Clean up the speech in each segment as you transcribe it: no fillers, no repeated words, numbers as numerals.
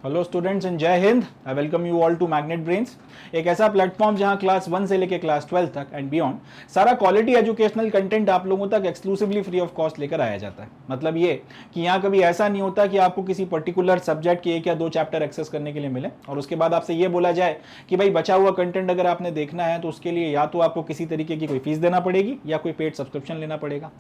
Hello students and जय Hind. I welcome you all to Magnet Brains, एक ऐसा platform जहां क्लास 1 से लेकर क्लास 12 तक एंड बियॉन्ड सारा क्वालिटी एजुकेशनल कंटेंट आप लोगों तक एक्सक्लूसिवली फ्री ऑफ कॉस्ट लेकर आया जाता है। मतलब ये कि यहाँ कभी ऐसा नहीं होता कि आपको किसी पर्टिकुलर सब्जेक्ट के 1 या 2 चैप्टर एक्सेस करने के लिए मिले और उसके बाद आपसे ये बोला जाए कि भाई बचा हुआ कंटेंट अगर आपने देखना है तो उसके लिए या तो आपको किसी तरीके की कोई फीस देना पड़ेगी या कोई पेड सब्सक्रिप्शन लेना पड़ेगा।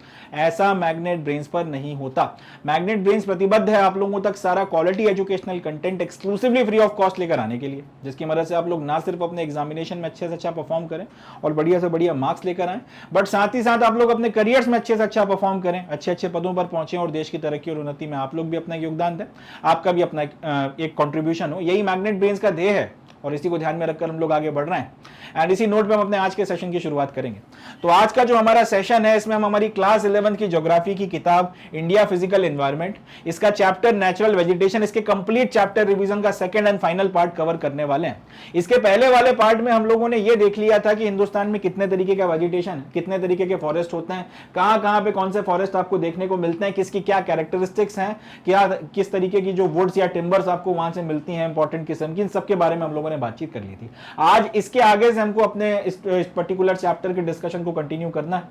ऐसा मैग्नेट ब्रेन्स पर नहीं होता। मैग्नेट ब्रेन्स प्रतिबद्ध है आप लोगों तक सारा quality educational content exclusively free of cost लेकर आने के लिए, जिसकी मदद से आप लोग ना सिर्फ अपने एग्जामिनेशन में अच्छे से अच्छा परफॉर्म करें और बढ़िया से बढ़िया मार्क्स लेकर आएं, बट साथ ही साथ आप लोग अपने करियर्स में अच्छे से अच्छा परफॉर्म करें, अच्छे अच्छे पदों पर पहुंचे और देश की तरक्की और उन्नति में आप लोग भी अपना योगदान दें, आपका भी अपना एक कंट्रीब्यूशन हो। यही मैग्नेट ब्रेन्स का ध्येय है और इसी को ध्यान में रखकर हम लोग आगे बढ़ रहे हैं। एंड इसी नोट पे हम अपने आज के सेशन की शुरुआत करेंगे। तो आज का जो हमारा सेशन है इसमें हम हमारी क्लास 11 की ज्योग्राफी की किताब इंडिया फिजिकल एनवायरनमेंट, इसका चैप्टर नेचुरल वेजिटेशन, इसके कंप्लीट चैप्टर रिवीजन का second and final part cover करने वाले हैं। इसके पहले वाले पार्ट में हम लोगों ने ये देख लिया था कि हिंदुस्तान में कितने तरीके का वेजिटेशन है, कितने तरीके के फॉरेस्ट होते हैं, कहां कहां पे कौन से फॉरेस्ट आपको देखने को मिलते हैं, किसकी क्या कैरेक्टरिस्टिक्स हैं, क्या किस तरीके की जो वुड्स या टिम्बर्स आपको वहां से मिलती हैं इंपॉर्टेंट किस्म की, इन सबके बारे में हम लोगों ने बातचीत कर ली थी। आज इसके आगे से हमको अपने इस पर्टिकुलर चैप्टर के डिस्कशन को कंटिन्यू करना है।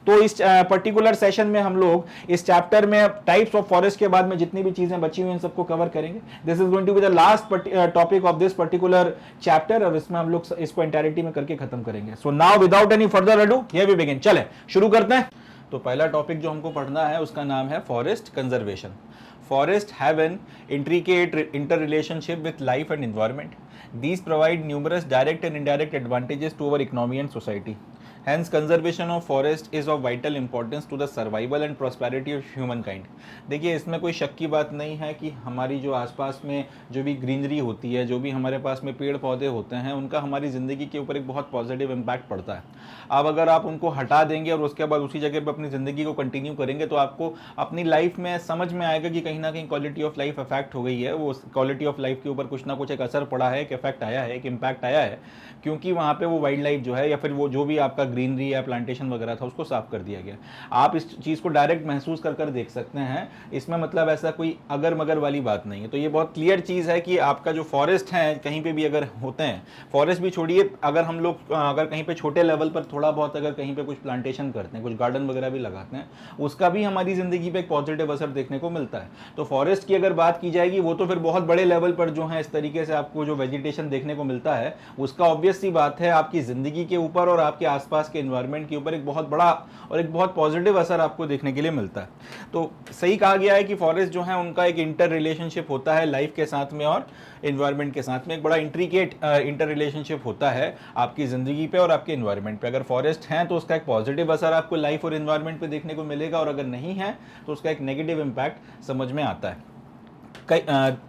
तो इस पर्टिकुलर सेशन में हम लोग इस चैप्टर में टाइप्स ऑफ फॉरेस्ट के बाद में जितनी भी चीजें बची हुई इन सबको कवर करेंगे। This is going to be the last topic of this particular chapter और इसमें हम लोग इसको एंटायरिटी में करके खत्म करेंगे। So now without any further ado here we begin. चले शुरू करते हैं। तो पहला टॉपिक जो हमको पढ़ना है उसका नाम है forest conservation. Forests have an intricate interrelationship with life and environment. These provide numerous direct and indirect advantages to our economy and society. Hence, conservation of forest is of vital importance to the survival and prosperity of humankind. देखिए इसमें कोई शक की बात नहीं है कि हमारी जो आसपास में जो भी ग्रीनरी होती है, जो भी हमारे पास में पेड़ पौधे होते हैं, उनका हमारी ज़िंदगी के ऊपर एक बहुत पॉजिटिव इम्पैक्ट पड़ता है। अब अगर आप उनको हटा देंगे और उसके बाद उसी जगह पर अपनी ज़िंदगी को कंटिन्यू करेंगे तो आपको अपनी लाइफ में समझ में आएगा कि कहीं ना कहीं क्वालिटी ऑफ लाइफ अफेक्ट हो गई है। वो क्वालिटी ऑफ लाइफ के ऊपर कुछ ना कुछ एक असर पड़ा है, एक इफेक्ट आया है, एक इम्पैक्ट आया है, क्योंकि वहाँ पे वो वाइल्ड लाइफ जो है या फिर वो जो भी आपका ग्रीनरी या प्लांटेशन वगैरह था उसको साफ कर दिया गया। आप इस चीज़ को डायरेक्ट महसूस कर देख सकते हैं। इसमें मतलब ऐसा कोई अगर मगर वाली बात नहीं है। तो ये बहुत क्लियर चीज़ है कि आपका जो फॉरेस्ट है कहीं पे भी अगर होते हैं, फॉरेस्ट भी छोड़िए, अगर हम लोग अगर कहीं पे छोटे लेवल पर थोड़ा बहुत अगर कहीं पे कुछ प्लांटेशन करते हैं, कुछ गार्डन वगैरह भी लगाते हैं, उसका भी हमारी ज़िंदगी पे एक पॉजिटिव असर देखने को मिलता है। तो फॉरेस्ट की अगर बात की जाएगी वो तो फिर बहुत बड़े लेवल पर जो है इस तरीके से आपको जो वेजिटेशन देखने को मिलता है उसका ऑब्वियस सी बात है आपकी ज़िंदगी के ऊपर और आपके आसपास के एनवायरनमेंट के ऊपर एक बहुत बड़ा और एक बहुत पॉजिटिव असर आपको देखने के लिए मिलता है। तो सही कहा गया है कि फॉरेस्ट जो है उनका एक इंटर रिलेशनशिप होता है लाइफ के साथ में और एनवायरनमेंट के साथ में। एक बड़ा इंट्रिकेट इंटर रिलेशनशिप होता है आपकी ज़िंदगी पे और आपके एनवायरनमेंट पे। अगर फॉरेस्ट हैं तो उसका एक पॉजिटिव असर आपको लाइफ और एनवायरनमेंट पे देखने को मिलेगा और अगर नहीं है तो उसका एक नेगेटिव इम्पैक्ट समझ में आता है।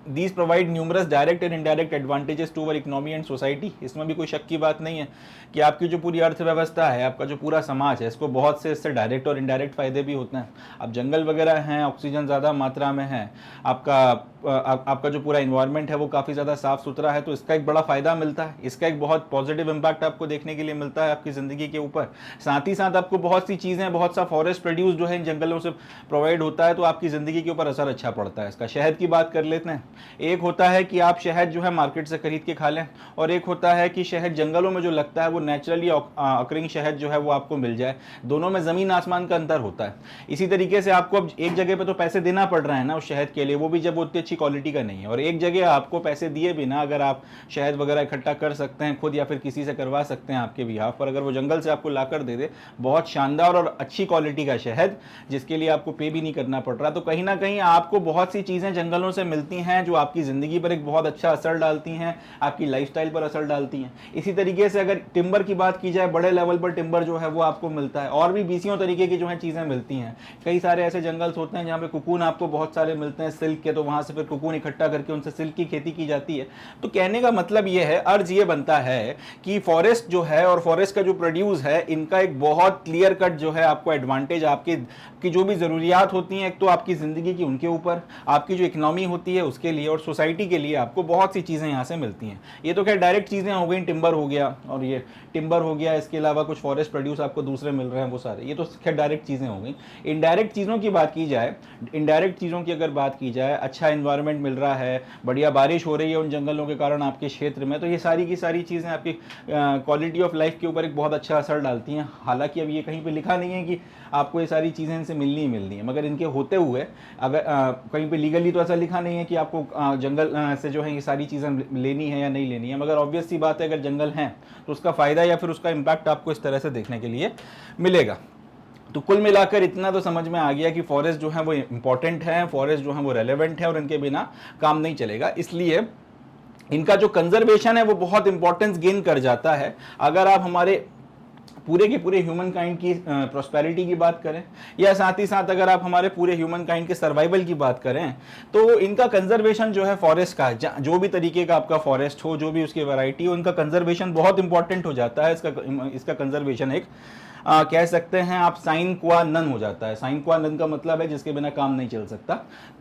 These provide numerous direct and indirect advantages to our economy and society. इसमें भी कोई शक की बात नहीं है कि आपकी जो पूरी अर्थव्यवस्था है, आपका जो पूरा समाज है, इसको बहुत से इससे डायरेक्ट और इनडायरेक्ट फायदे भी होते हैं। अब जंगल वगैरह हैं, ऑक्सीजन ज़्यादा मात्रा में है, आपका जो पूरा इन्वायरमेंट है वो काफ़ी ज़्यादा साफ सुथरा है, तो इसका एक बड़ा फ़ायदा मिलता है। इसका एक बहुत पॉजिटिव इम्पैक्ट आपको देखने के लिए मिलता है आपकी ज़िंदगी के ऊपर। साथ ही साथ आपको बहुत सी चीज़ें, बहुत सा फॉरेस्ट प्रोड्यूस जो है इन जंगलों से प्रोवाइड होता है, तो आपकी ज़िंदगी के ऊपर असर अच्छा पड़ता है इसका। शहद की बात कर लेते हैं। एक होता है कि आप शहद जो है मार्केट से खरीद के खा लें और एक होता है कि शहद जंगलों में जो लगता है वो नेचुरली अकरिंग शहद जो है वो आपको मिल जाए। दोनों में ज़मीन आसमान का अंतर होता है। इसी तरीके से आपको अब एक जगह पे तो पैसे देना पड़ रहा है ना उस शहद के लिए, वो भी जब वो उतनी अच्छी क्वालिटी का नहीं है, और एक जगह आपको पैसे दिए बिना अगर आप शहद वगैरह इकट्ठा कर सकते हैं खुद या फिर किसी से करवा सकते हैं आपके बिहाफ पर, अगर वो जंगल से आपको लाकर दे दे बहुत शानदार और अच्छी क्वालिटी का शहद जिसके लिए आपको पे भी नहीं करना पड़ रहा, तो कहीं ना कहीं आपको बहुत सी चीज़ें जंगलों से मिलती हैं जो आपकी ज़िंदगी पर एक बहुत अच्छा असर डालती हैं, आपकी लाइफस्टाइल पर असर डालती हैं। इसी तरीके से अगर टिम्बर की बात की जाए, बड़े लेवल पर टिम्बर जो है वो आपको मिलता है और भी बीसियों तरीके की जो है चीज़ें मिलती हैं। कई सारे ऐसे जंगल्स होते हैं जहाँ पे कुकून आपको बहुत सारे मिलते हैं सिल्क के, तो वहाँ से फिर कुकून इकट्ठा करके उनसे सिल्क की खेती की जाती है। तो कहने का मतलब ये है, अर्ज ये बनता है कि फॉरेस्ट जो है और फॉरेस्ट का जो प्रोड्यूस है इनका एक बहुत क्लियर कट जो है आपको एडवांटेज आपकी जो भी ज़रूरियात होती हैं, एक तो आपकी ज़िंदगी की उनके ऊपर, आपकी जो इकोनॉमी इकोनॉमी होती है उसके लिए और सोसाइटी के लिए आपको बहुत सी चीज़ें यहाँ से मिलती हैं। ये तो खैर डायरेक्ट चीज़ें हो गई, टिम्बर हो गया और ये टिम्बर हो गया, इसके अलावा कुछ फॉरेस्ट प्रोड्यूस आपको दूसरे मिल रहे हैं वो सारे, ये तो खैर डायरेक्ट चीज़ें हो गई। इनडायरेक्ट चीज़ों की बात की जाए, इनडायरेक्ट चीज़ों की अगर बात की जाए, अच्छा इन्वायरमेंट मिल रहा है, बढ़िया बारिश हो रही है उन जंगलों के कारण आपके क्षेत्र में, तो ये सारी की सारी चीज़ें आपकी क्वालिटी ऑफ लाइफ के ऊपर एक बहुत अच्छा असर डालती हैं। हालांकि अब ये कहीं पे लिखा नहीं है कि आपको ये सारी चीज़ें इनसे मिलनी ही मिलनी है, मगर इनके होते हुए अगर कहीं पे लीगली तो ऐसा लिखा नहीं है कि आपको जंगल से जो है ये सारी चीज़ें लेनी है या नहीं लेनी है, मगर ऑब्वियस सी बात है अगर जंगल हैं तो उसका फ़ायदा या फिर उसका इम्पैक्ट आपको इस तरह से देखने के लिए मिलेगा। तो कुल मिलाकर इतना तो समझ में आ गया कि फॉरेस्ट जो है वो इंपॉर्टेंट है, फॉरेस्ट जो है वो रेलेवेंट है और इनके बिना काम नहीं चलेगा। इसलिए इनका जो कंजर्वेशन है वो बहुत इंपॉर्टेंस गेन कर जाता है। अगर आप हमारे पूरे के पूरे ह्यूमन काइंड की प्रॉस्पेरिटी की बात करें या साथ ही साथ अगर आप हमारे पूरे ह्यूमन काइंड के सर्वाइवल की बात करें, तो इनका कंजर्वेशन जो है फॉरेस्ट का, जो भी तरीके का आपका फॉरेस्ट हो, जो भी उसकी वैरायटी हो, इनका कंजर्वेशन बहुत इंपॉर्टेंट हो जाता है। इसका कंजर्वेशन एक कह सकते हैं आप साइन क्वा नन हो जाता है। साइन क्वा नन का मतलब है जिसके बिना काम नहीं चल सकता।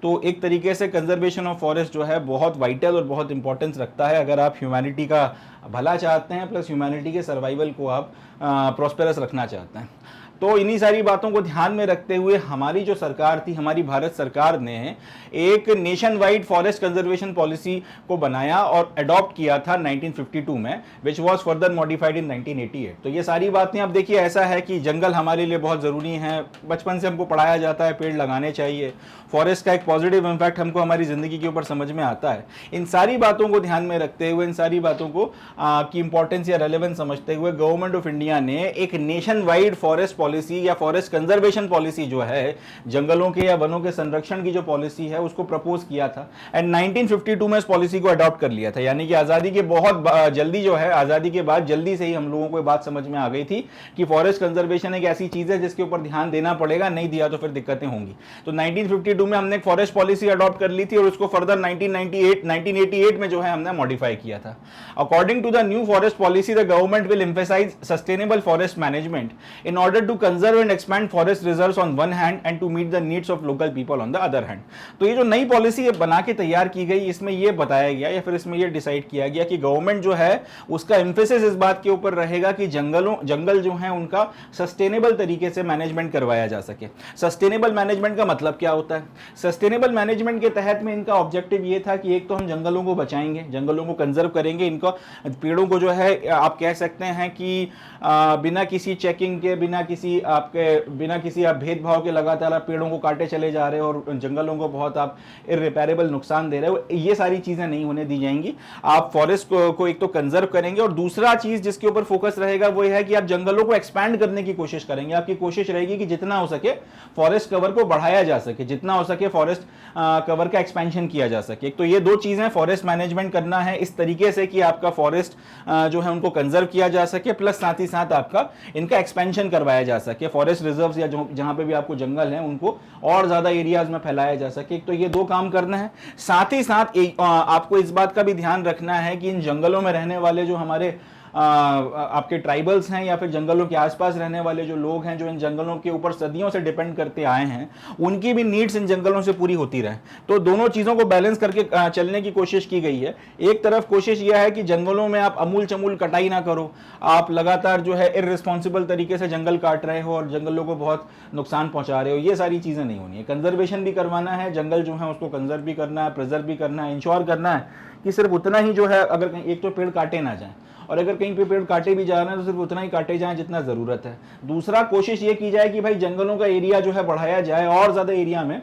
तो एक तरीके से कंजर्वेशन ऑफ फॉरेस्ट जो है बहुत वाइटल और बहुत इंपॉर्टेंस रखता है अगर आप ह्यूमैनिटी का भला चाहते हैं प्लस ह्यूमैनिटी के सर्वाइवल को आप प्रॉस्पेरस रखना चाहते हैं। तो इन्हीं सारी बातों को ध्यान में रखते हुए हमारी जो सरकार थी, हमारी भारत सरकार ने एक nation wide forest conservation policy को बनाया और अडॉप्ट किया था 1952 में, विच वॉज फर्दर मॉडिफाइड इन 1988। तो ये सारी बातें अब देखिए, ऐसा है कि जंगल हमारे लिए बहुत ज़रूरी हैं, बचपन से हमको पढ़ाया जाता है पेड़ लगाने चाहिए, फॉरेस्ट का एक पॉजिटिव इम्पैक्ट हमको हमारी ज़िंदगी के ऊपर समझ में आता है। इन सारी बातों को ध्यान में रखते हुए, इन सारी बातों को की इंपॉर्टेंस या रेलेवेंस समझते हुए गवर्नमेंट ऑफ इंडिया ने एक नेशन वाइड फॉरेस्ट पॉलिसी या फॉरेस्ट कंजर्वेशन पॉलिसी जो है, जंगलों के या वनों के संरक्षण की जो पॉलिसी है, उसको प्रपोज किया था एंड 1952 में इस पॉलिसी को अडॉप्ट कर लिया था। यानी कि आज़ादी के बहुत जल्दी जो है, आज़ादी के बाद जल्दी से ही हम लोगों को बात समझ में आ गई थी कि फॉरेस्ट कंजर्वेशन एक ऐसी चीज़ है जिसके ऊपर ध्यान देना पड़ेगा, नहीं दिया तो फिर दिक्कतें होंगी। तो 1952 में हमने एक फॉरेस्ट पॉलिसी अडॉप्ट कर ली थी और उसको फर्दर 1988 में जो है हमने मॉडिफाई किया था। According to the new forest policy, the government will emphasise sustainable forest management in order to conserve and expand forest reserves on one hand and to meet the needs of local people on the other hand। तो ये जो नई policy बना के तैयार की गई, इसमें ये बताया गया या फिर इसमें ये डिसाइड किया गया कि गवर्नमेंट जो है उसका एम्फेसिस इस बात के ऊपर रहेगा कि जंगल जो है उनका सस्टेनेबल तरीके से मैनेजमेंट करवाया जा सके। सस्टेनेबल मैनेजमेंट का मतलब क्या होता है? सस्टेनेबल मैनेजमेंट के तहत में इनका ऑब्जेक्टिव ये था कि एक तो हम जंगलों को बचाएंगे, जंगलों को कंजर्व करेंगे, इनको पेड़ों को जो है आप कह सकते हैं कि बिना किसी चेकिंग के, बिना किसी आप भेदभाव के लगातार आप पेड़ों को काटे चले जा रहे हो और जंगलों को बहुत आप इर्रिपेरेबल नुकसान दे रहे हो, ये सारी चीजें नहीं होने दी जाएंगी। आप फॉरेस्ट को एक तो कंजर्व करेंगे और दूसरा चीज जिसके ऊपर फोकस रहेगा वो है कि आप जंगलों को एक्सपैंड करने की कोशिश करेंगे। आपकी कोशिश रहेगी कि जितना हो सके फॉरेस्ट कवर को बढ़ाया जा सके, जितना हो सके फॉरेस्ट कवर का एक्सपेंशन किया जा सके। तो ये दो चीजें, फॉरेस्ट मैनेजमेंट करना है इस तरीके से कि आपका फॉरेस्ट जो है उनको कंजर्व किया जा सके, प्लस साथ ही साथ आपका इनका एक्सपेंशन करवाया जा सके, फॉरेस्ट रिजर्व्स या जहां पे भी आपको जंगल है उनको और ज्यादा एरियाज में फैलाया जा सके। तो ये दो काम करना है। साथ ही साथ आपको इस बात का भी ध्यान रखना है कि इन जंगलों में रहने वाले जो हमारे आपके ट्राइबल्स हैं या फिर जंगलों के आसपास रहने वाले जो लोग हैं, जो इन जंगलों के ऊपर सदियों से डिपेंड करते आए हैं, उनकी भी नीड्स इन जंगलों से पूरी होती रहे। तो दोनों चीज़ों को बैलेंस करके चलने की कोशिश की गई है। एक तरफ कोशिश यह है कि जंगलों में आप अमूल चमूल कटाई ना करो, आप लगातार जो है इर्रिस्पॉन्सिबल तरीके से जंगल काट रहे हो और जंगलों को बहुत नुकसान पहुंचा रहे हो, ये सारी चीज़ें नहीं होनी है। कंजर्वेशन भी करवाना है, जंगल जो है उसको कंजर्व भी करना है, प्रिजर्व भी करना है, इंश्योर करना है कि सिर्फ उतना ही जो है, अगर कहीं एक तो पेड़ काटे ना जाए और अगर कहीं पे पेड़ काटे भी जा रहे हैं तो सिर्फ उतना ही काटे जाएं जितना ज़रूरत है। दूसरा, कोशिश ये की जाए कि भाई जंगलों का एरिया जो है बढ़ाया जाए और ज़्यादा एरिया में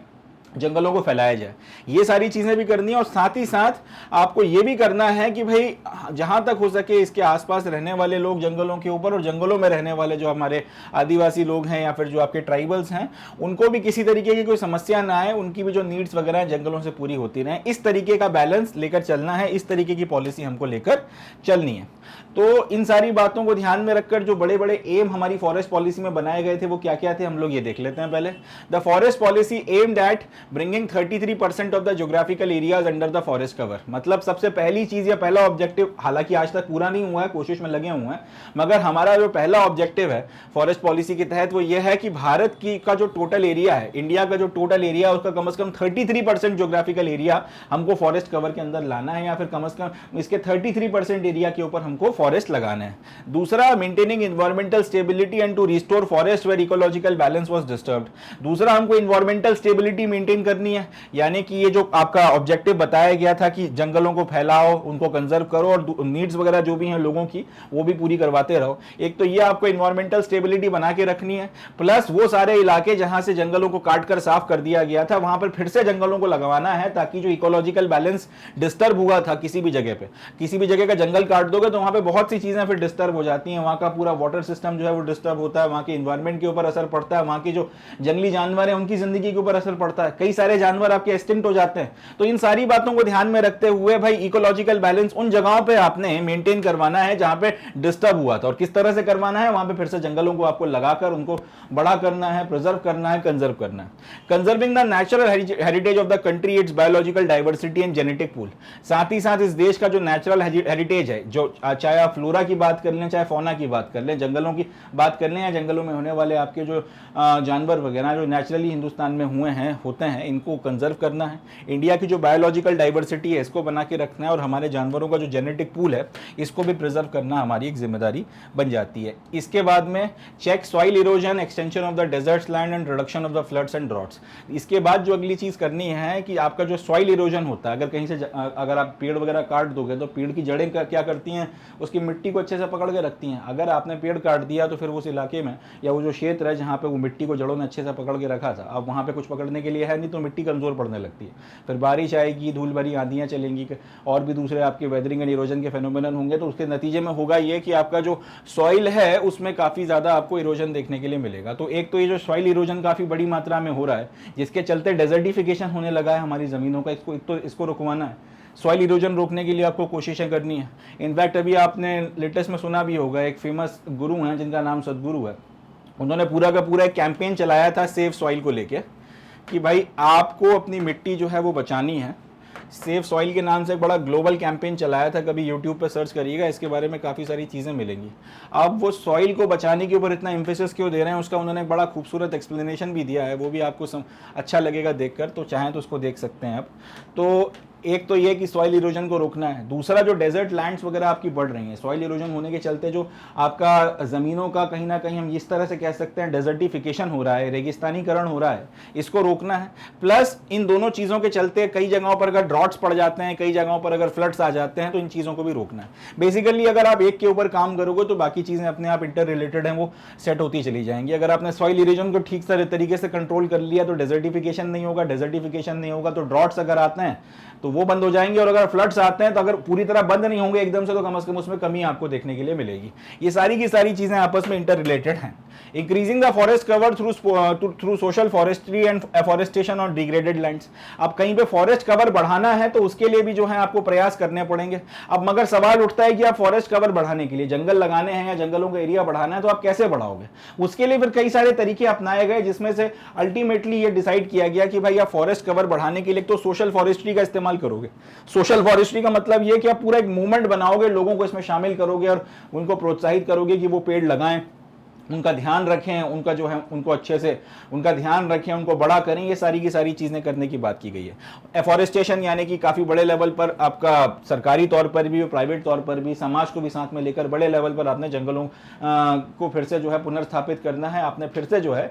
जंगलों को फैलाया जाए। ये सारी चीज़ें भी करनी है और साथ ही साथ आपको ये भी करना है कि भाई जहाँ तक हो सके इसके आसपास रहने वाले लोग जंगलों के ऊपर और जंगलों में रहने वाले जो हमारे आदिवासी लोग हैं या फिर जो आपके ट्राइबल्स हैं, उनको भी किसी तरीके की कोई समस्या ना आए, उनकी भी जो नीड्स वगैरह हैं जंगलों से पूरी होती रहें। इस तरीके का बैलेंस लेकर चलना है, इस तरीके की पॉलिसी हमको लेकर चलनी है। तो इन सारी बातों को ध्यान में रखकर जो बड़े बड़े एम हमारी फॉरेस्ट पॉलिसी में बनाए गए थे वो क्या क्या थे, हम लोग ये देख लेते हैं। पहले, the forest policy aimed at bringing 33% of the geographical areas under the forest cover. मतलब सबसे पहली चीज या पहला ऑब्जेक्टिव, हालांकि आज तक पूरा नहीं हुआ है, कोशिश में लगे हुए हैं, मगर हमारा जो पहला ऑब्जेक्टिव है फॉरेस्ट पॉलिसी के तहत वो ये है कि भारत की का जो टोटल एरिया है, इंडिया का जो टोटल एरिया है, उसका कम से कम 33% ज्योग्राफिकल एरिया हमको फॉरेस्ट कवर के अंदर लाना है, या फिर कम से कम इसके 33% एरिया के ऊपर हमको फॉरेस्ट लगाना है। दूसरा, maintaining environmental stability and to restore forest where ecological balance was disturbed. दूसरा, हमको एनवायरमेंटल स्टेबिलिटी मेंटेन करनी है, यानी कि ये जो आपका ऑब्जेक्टिव बताया गया था कि जंगलों को फैलाओ, उनको कंजर्व करो और नीड्स वगैरह जो भी हैं लोगों की वो भी पूरी करवाते रहो। एक तो ये आपको एनवायरमेंटल स्टेबिलिटी बना के रखनी है, प्लस वो सारे इलाके जहां से जंगलों को काट कर साफ कर दिया गया था वहां पर फिर से जंगलों को लगवाना है, ताकि जो इकोलॉजिकल बैलेंस डिस्टर्ब हुआ था किसी भी जगह पे, किसी भी जगह का जंगल काट दोगे तो वहां पे बहुत सी चीजें फिर डिस्टर्ब हो जाती हैं, वहां का पूरा वाटर सिस्टम जो है वो डिस्टर्ब होता है, वहां के एनवायरमेंट के ऊपर असर पड़ता है, वहां के जो जंगली जानवर है उनकी जिंदगी के ऊपर असर पड़ता है, कई सारे जानवर आपके एक्सटिंक्ट हो जाते हैं। तो इन सारी बातों को ध्यान में रखते हुए भाई इकोलॉजिकल बैलेंस उन जगहों पे आपने मेंटेन करवाना है जहां पे डिस्टर्ब हुआ था, और किस तरह से करवाना है, वहां पे फिर से जंगलों को आपको लगाकर उनको बड़ा करना है, प्रिजर्व करना है, कंजर्व करना है। Conserving the natural heritage of the country, it's biological diversity and genetic pool. साथ ही साथ इस देश का जो नेचुरल हेरिटेज है, जो चाहे आप फ्लोरा की बात कर लें, चाहे फौना की बात कर लें, जंगलों की बात कर लें, या जंगलों में होने वाले आपके जो जानवर वगैरह जो नेचुरली हिंदुस्तान में हुए हैं, होते हैं, इनको कंजर्व करना है। इंडिया की जो बायोलॉजिकल डाइवर्सिटी है इसको बना के रखना है, और हमारे जानवरों का जो जेनेटिक पूल है इसको भी प्रिजर्व करना हमारी एक जिम्मेदारी बन जाती है। इसके बाद में check soil erosion, extension of the deserts land and reduction of the floods and droughts. इसके बाद जो अगली चीज करनी है कि आपका जो सॉइल इरोजन होता है, अगर कहीं से अगर आप पेड़ वगैरह काट दोगे तो पेड़ की जड़ें क्या करती हैं, उसकी मिट्टी को अच्छे से पकड़ के रखती हैं। अगर आपने पेड़ काट दिया तो फिर उस इलाके में या वो जो क्षेत्र है जहाँ पे वो मिट्टी को जड़ों ने अच्छे से पकड़ के रखा था, अब वहाँ पे कुछ पकड़ने के लिए है नहीं, तो मिट्टी कमजोर पड़ने लगती है, फिर बारिश आएगी, धूल भरी आंधियाँ चलेंगी और भी दूसरे आपके वेदरिंग एंड इरोजन के फेनोमेनन होंगे, तो उसके नतीजे में होगा ये कि आपका जो सॉइल है उसमें काफ़ी ज़्यादा आपको इरोजन देखने के लिए मिलेगा। तो एक तो ये जो सॉइल इरोजन काफ़ी बड़ी मात्रा में हो रहा है, जिसके चलते डेजर्टिफिकेशन होने लगा है हमारी ज़मीनों का, इसको रुकवाना है। सॉइल इरोजन रोकने के लिए आपको कोशिशें करनी है। इनफैक्ट अभी आपने लेटेस्ट में सुना भी होगा, एक फेमस गुरु हैं जिनका नाम सदगुरु है, उन्होंने पूरा का पूरा एक कैंपेन चलाया था सेव सॉइल को लेके, कि भाई आपको अपनी मिट्टी जो है वो बचानी है। सेव सॉइल के नाम से एक बड़ा ग्लोबल कैंपेन चलाया था, कभी यूट्यूब पे सर्च करिएगा, इसके बारे में काफ़ी सारी चीज़ें मिलेंगी। अब वो सॉइल को बचाने के ऊपर इतना एम्फेसिस क्यों दे रहे हैं, उसका उन्होंने एक बड़ा खूबसूरत एक्सप्लेनेशन भी दिया है, वो भी आपको अच्छा लगेगा देखकर, तो चाहें तो उसको देख सकते हैं आप। तो एक तो ये कि सॉइल इरोजन को रोकना है। दूसरा, जो डेजर्ट लैंड्स वगैरह आपकी बढ़ रही हैं, सॉइल इरोजन होने के चलते जो आपका ज़मीनों का कहीं ना कहीं हम इस तरह से कह सकते हैं डेजर्टिफिकेशन हो रहा है, रेगिस्तानीकरण हो रहा है, इसको रोकना है। प्लस इन दोनों चीज़ों के चलते कई जगहों पर अगर ड्रॉट्स पड़ जाते हैं, कई जगहों पर अगर फ्लड्स आ जाते हैं, तो इन चीज़ों को भी रोकना है। बेसिकली अगर आप एक के ऊपर काम करोगे तो बाकी चीज़ें अपने आप इंटर रिलेटेड हैं, वो सेट होती चली जाएंगी। अगर आपने सॉइल इरोजन को ठीक तरीके से कंट्रोल कर लिया तो डेजर्टिफिकेशन नहीं होगा, डेजर्टिफिकेशन नहीं होगा तो ड्रॉट्स अगर आते हैं तो वो बंद हो जाएंगे, और अगर फ्लड्स आते हैं तो अगर पूरी तरह बंद नहीं होंगे एकदम से, तो कम से कम उसमें कमी आपको देखने के लिए मिलेगी। ये सारी की सारी चीजें आपस में इंटर रिलेटेड हैं। Increasing the forest cover through social forestry and afforestation और डिग्रेडेड लैंड्स। अब कहीं पे फॉरेस्ट कवर बढ़ाना है तो उसके लिए भी जो है आपको प्रयास करने पड़ेंगे। अब मगर सवाल उठता है कि आप फॉरेस्ट कवर बढ़ाने के लिए जंगल लगाने हैं या जंगलों का एरिया बढ़ाना है, तो आप कैसे बढ़ाओगे? उसके लिए फिर कई सारे तरीके अपनाए गए, जिसमें से अल्टीमेटली ये डिसाइड किया गया कि भाई आप फॉरेस्ट कवर बढ़ाने के लिए तो सोशल फॉरेस्ट्री का इस्तेमाल करोगे। सोशल फॉरेस्ट्री का मतलब ये कि आप पूरा एक मूवमेंट बनाओगे, लोगों को इसमें शामिल करोगे और उनको प्रोत्साहित करोगे कि वो पेड़ लगाएं, उनका ध्यान रखें, उनका जो है उनको अच्छे से उनका ध्यान रखें, उनको बड़ा करें। ये सारी की सारी चीज़ें करने की बात की गई है। एफॉरेस्टेशन यानी कि काफ़ी बड़े लेवल पर आपका सरकारी तौर पर भी और प्राइवेट तौर पर भी, समाज को भी साथ में लेकर बड़े लेवल पर आपने जंगलों को फिर से जो है पुनर्स्थापित करना है। आपने फिर से जो है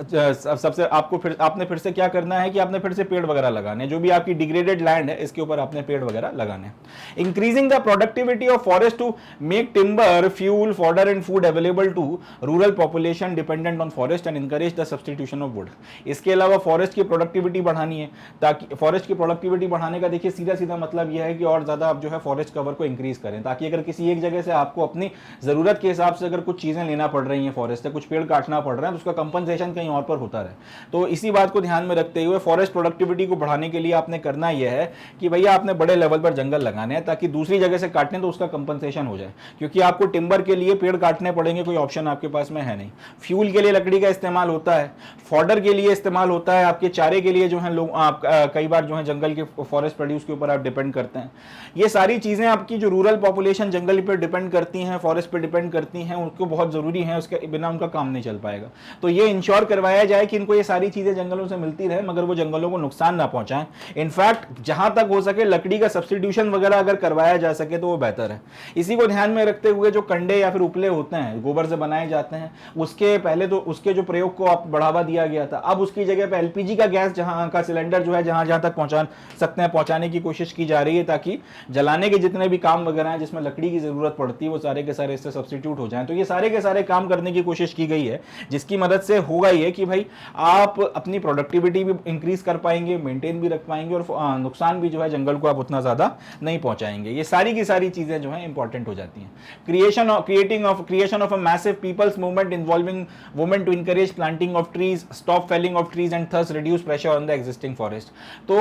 सबसे आपने फिर से क्या करना है कि आपने फिर से पेड़ वगैरह लगाने, जो भी आपकी डिग्रेडेड लैंड है इसके ऊपर आपने पेड़ वगैरह लगाने। Increasing the productivity of forest to make timber, fuel, fodder and food available to rural population dependent on forest and encourage the substitution of wood. इसके अलावा फॉरेस्ट की प्रोडक्टिविटी बढ़ानी है, ताकि फॉरेस्ट की प्रोडक्टिविटी बढ़ाने का देखिए सीधा सीधा मतलब यह है कि और ज़्यादा आप जो है फॉरेस्ट कवर को इंक्रीज करें, ताकि अगर किसी एक जगह से आपको अपनी ज़रूरत के हिसाब से अगर कुछ चीज़ें लेना पड़ रही हैं, फॉरेस्ट से कुछ पेड़ काटना पड़ रहा है, तो उसका कंपनसेशन कहीं कहीं और पर होता रहे। तो इसी बात को ध्यान में रखते हुए फॉरेस्ट प्रोडक्टिविटी को बढ़ाने के लिए आपने करना यह है कि भैया आपने बड़े लेवल पर जंगल लगाने हैं, ताकि दूसरी जगह से काटने तो उसका कंपनसेशन हो जाए, क्योंकि आपको टिम्बर के लिए पेड़ काटने पड़ेंगे, कोई ऑप्शन आपके पास में है नहीं। फ्यूल के लिए लकड़ी का इस्तेमाल होता है, फॉडर के लिए इस्तेमाल होता है, आपके चारे के लिए जो है लोग आप कई बार जो है जंगल के फॉरेस्ट प्रोड्यूस के ऊपर आप डिपेंड करते हैं। ये सारी चीजें आपकी जो रूरल पॉपुलेशन जंगल पर डिपेंड करती हैं, फॉरेस्ट पर डिपेंड करती हैं, उनको बहुत जरूरी है, उसके बिना उनका काम नहीं चल पाएगा। तो ये इंश्योर करवाया जाए कि इनको ये सारी चीजें जंगलों से मिलती रहे, मगर वो जंगलों को नुकसान ना पहुंचाएं। इनफैक्ट जहां तक हो सके लकड़ी का सब्स्टिट्यूशन वगैरह अगर करवाया जा सके तो वो बेहतर है। इसी को ध्यान में रखते हुए जो कंडे या फिर उपले होते हैं, गोबर से बनाए जाते हैं, उसके पहले तो उसके जो प्रयोग को आप बढ़ावा दिया गया था, अब उसकी जगह पे एलपीजी का गैस जहां का सिलेंडर जो है जहां जहां तक पहुंचा सकते हैं पहुंचाने की कोशिश की जा रही है, ताकि जलाने के जितने भी काम वगैरह हैं जिसमें लकड़ी की जरूरत पड़ती है वो सारे के सारे इससे सब्स्टिट्यूट हो जाएं। तो ये सारे के सारे काम करने की कोशिश की गई है, जिसकी मदद से होगा ये कि भाई आप अपनी प्रोडक्टिविटी भी इंक्रीज कर पाएंगे, मेंटेन भी रख पाएंगे, और नुकसान भी जो है जंगल को आप उतना ज्यादा नहीं पहुंचाएंगे। ये सारी की सारी चीजें जो है इंपॉर्टेंट हो जाती हैं। Creation of a massive peoples movement involving women to encourage planting of trees, stop felling of trees and thus reduce pressure on the existing forest. तो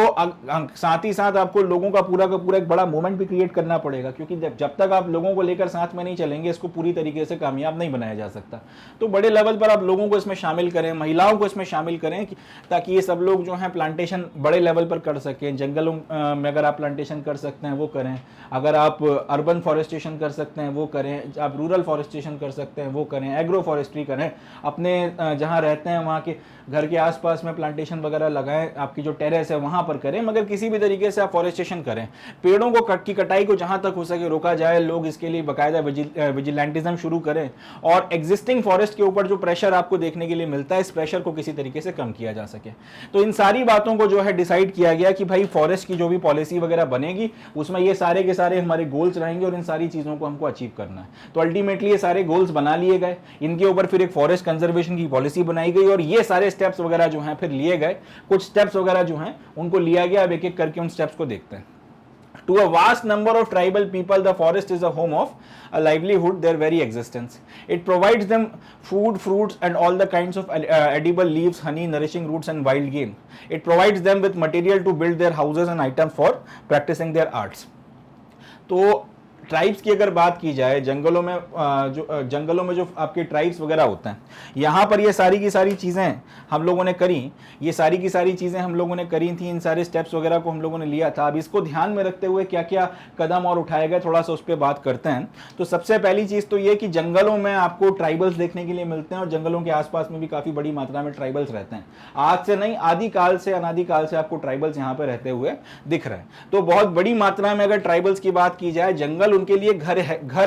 साथ ही साथ आपको लोगों का पूरा एक बड़ा मूवमेंट भी क्रिएट करना पड़ेगा, क्योंकि जब तक आप लोगों को लेकर साथ में नहीं चलेंगे इसको पूरी तरीके से कामयाब नहीं बनाया जा सकता। तो बड़े लेवल पर आप लोगों को इसमें शामिल करें, महिलाओं को इसमें शामिल करें, ताकि ये सब लोग जो है प्लांटेशन बड़े लेवल पर कर सकें। जंगलों में अगर आप प्लांटेशन कर सकते हैं वो करें, अगर आप अर्बन फॉरेस्टेशन कर सकते हैं वो करें, आप रूरल फॉरेस्टेशन कर सकते हैं वो करें, एग्रो फॉरेस्ट्री करें, अपने जहां रहते हैं वहां के घर के आसपास में प्लांटेशन वगैरह लगाएं, आपकी जो टेरेस है वहां पर करें, मगर किसी भी तरीके से आप फॉरेस्टेशन करें। पेड़ों को की कटाई को जहां तक हो सके रोका जाए, लोग इसके लिए बाकायदा विजिलेंटिज्म शुरू करें, और एग्जिस्टिंग फॉरेस्ट के ऊपर जो प्रेशर आपको देखने के लिए मिलता है इस प्रेशर को किसी तरीके से कम किया जा सके। तो इन सारी बातों को जो है डिसाइड किया गया कि भाई फॉरेस्ट की जो भी पॉलिसी वगैरह बनेगी उसमें ये सारे के सारे हमारे गोल्स रहेंगे, और इन सारी चीजों को हमको अचीव करना है। तो अल्टीमेटली ये सारे गोल्स बना लिए गए, इनके ऊपर फिर एक फॉरेस्ट कंजर्वेशन की पॉलिसी बनाई गई, और ये सारे स्टेप्स वगैरह जो हैं फिर लिए गए। कुछ स्टेप्स वगैरह जो हैं उनको लिया गया, अब एक एक करके उन स्टेप्स को देखते हैं। To a vast number of tribal people, the forest is a home of a livelihood, their very existence. It provides them food, fruits, and all the kinds of edible leaves, honey, nourishing roots, and wild game. It provides them with material to build their houses and items for practicing their arts. तो tribes की अगर बात की जाए, जंगलों में जो आपके ट्राइब्स वगैरह होते हैं, यहाँ पर ये सारी की सारी चीज़ें हम लोगों ने करी, ये सारी की सारी चीज़ें हम लोगों ने करी थी, इन सारे स्टेप्स वगैरह को हम लोगों ने लिया था। अब इसको ध्यान में रखते हुए क्या क्या कदम और उठाए गए, थोड़ा सा उस पर बात करते हैं। तो सबसे पहली चीज़ तो ये कि जंगलों में आपको ट्राइबल्स देखने के लिए मिलते हैं, और जंगलों के आसपास में भी काफ़ी बड़ी मात्रा में ट्राइबल्स रहते हैं। आज से नहीं, आदिकाल से, अनादिकाल से आपको ट्राइबल्स यहाँ पर रहते हुए दिख रहे हैं। तो बहुत बड़ी मात्रा में अगर ट्राइबल्स की बात की जाए, जंगल उनके लिए घर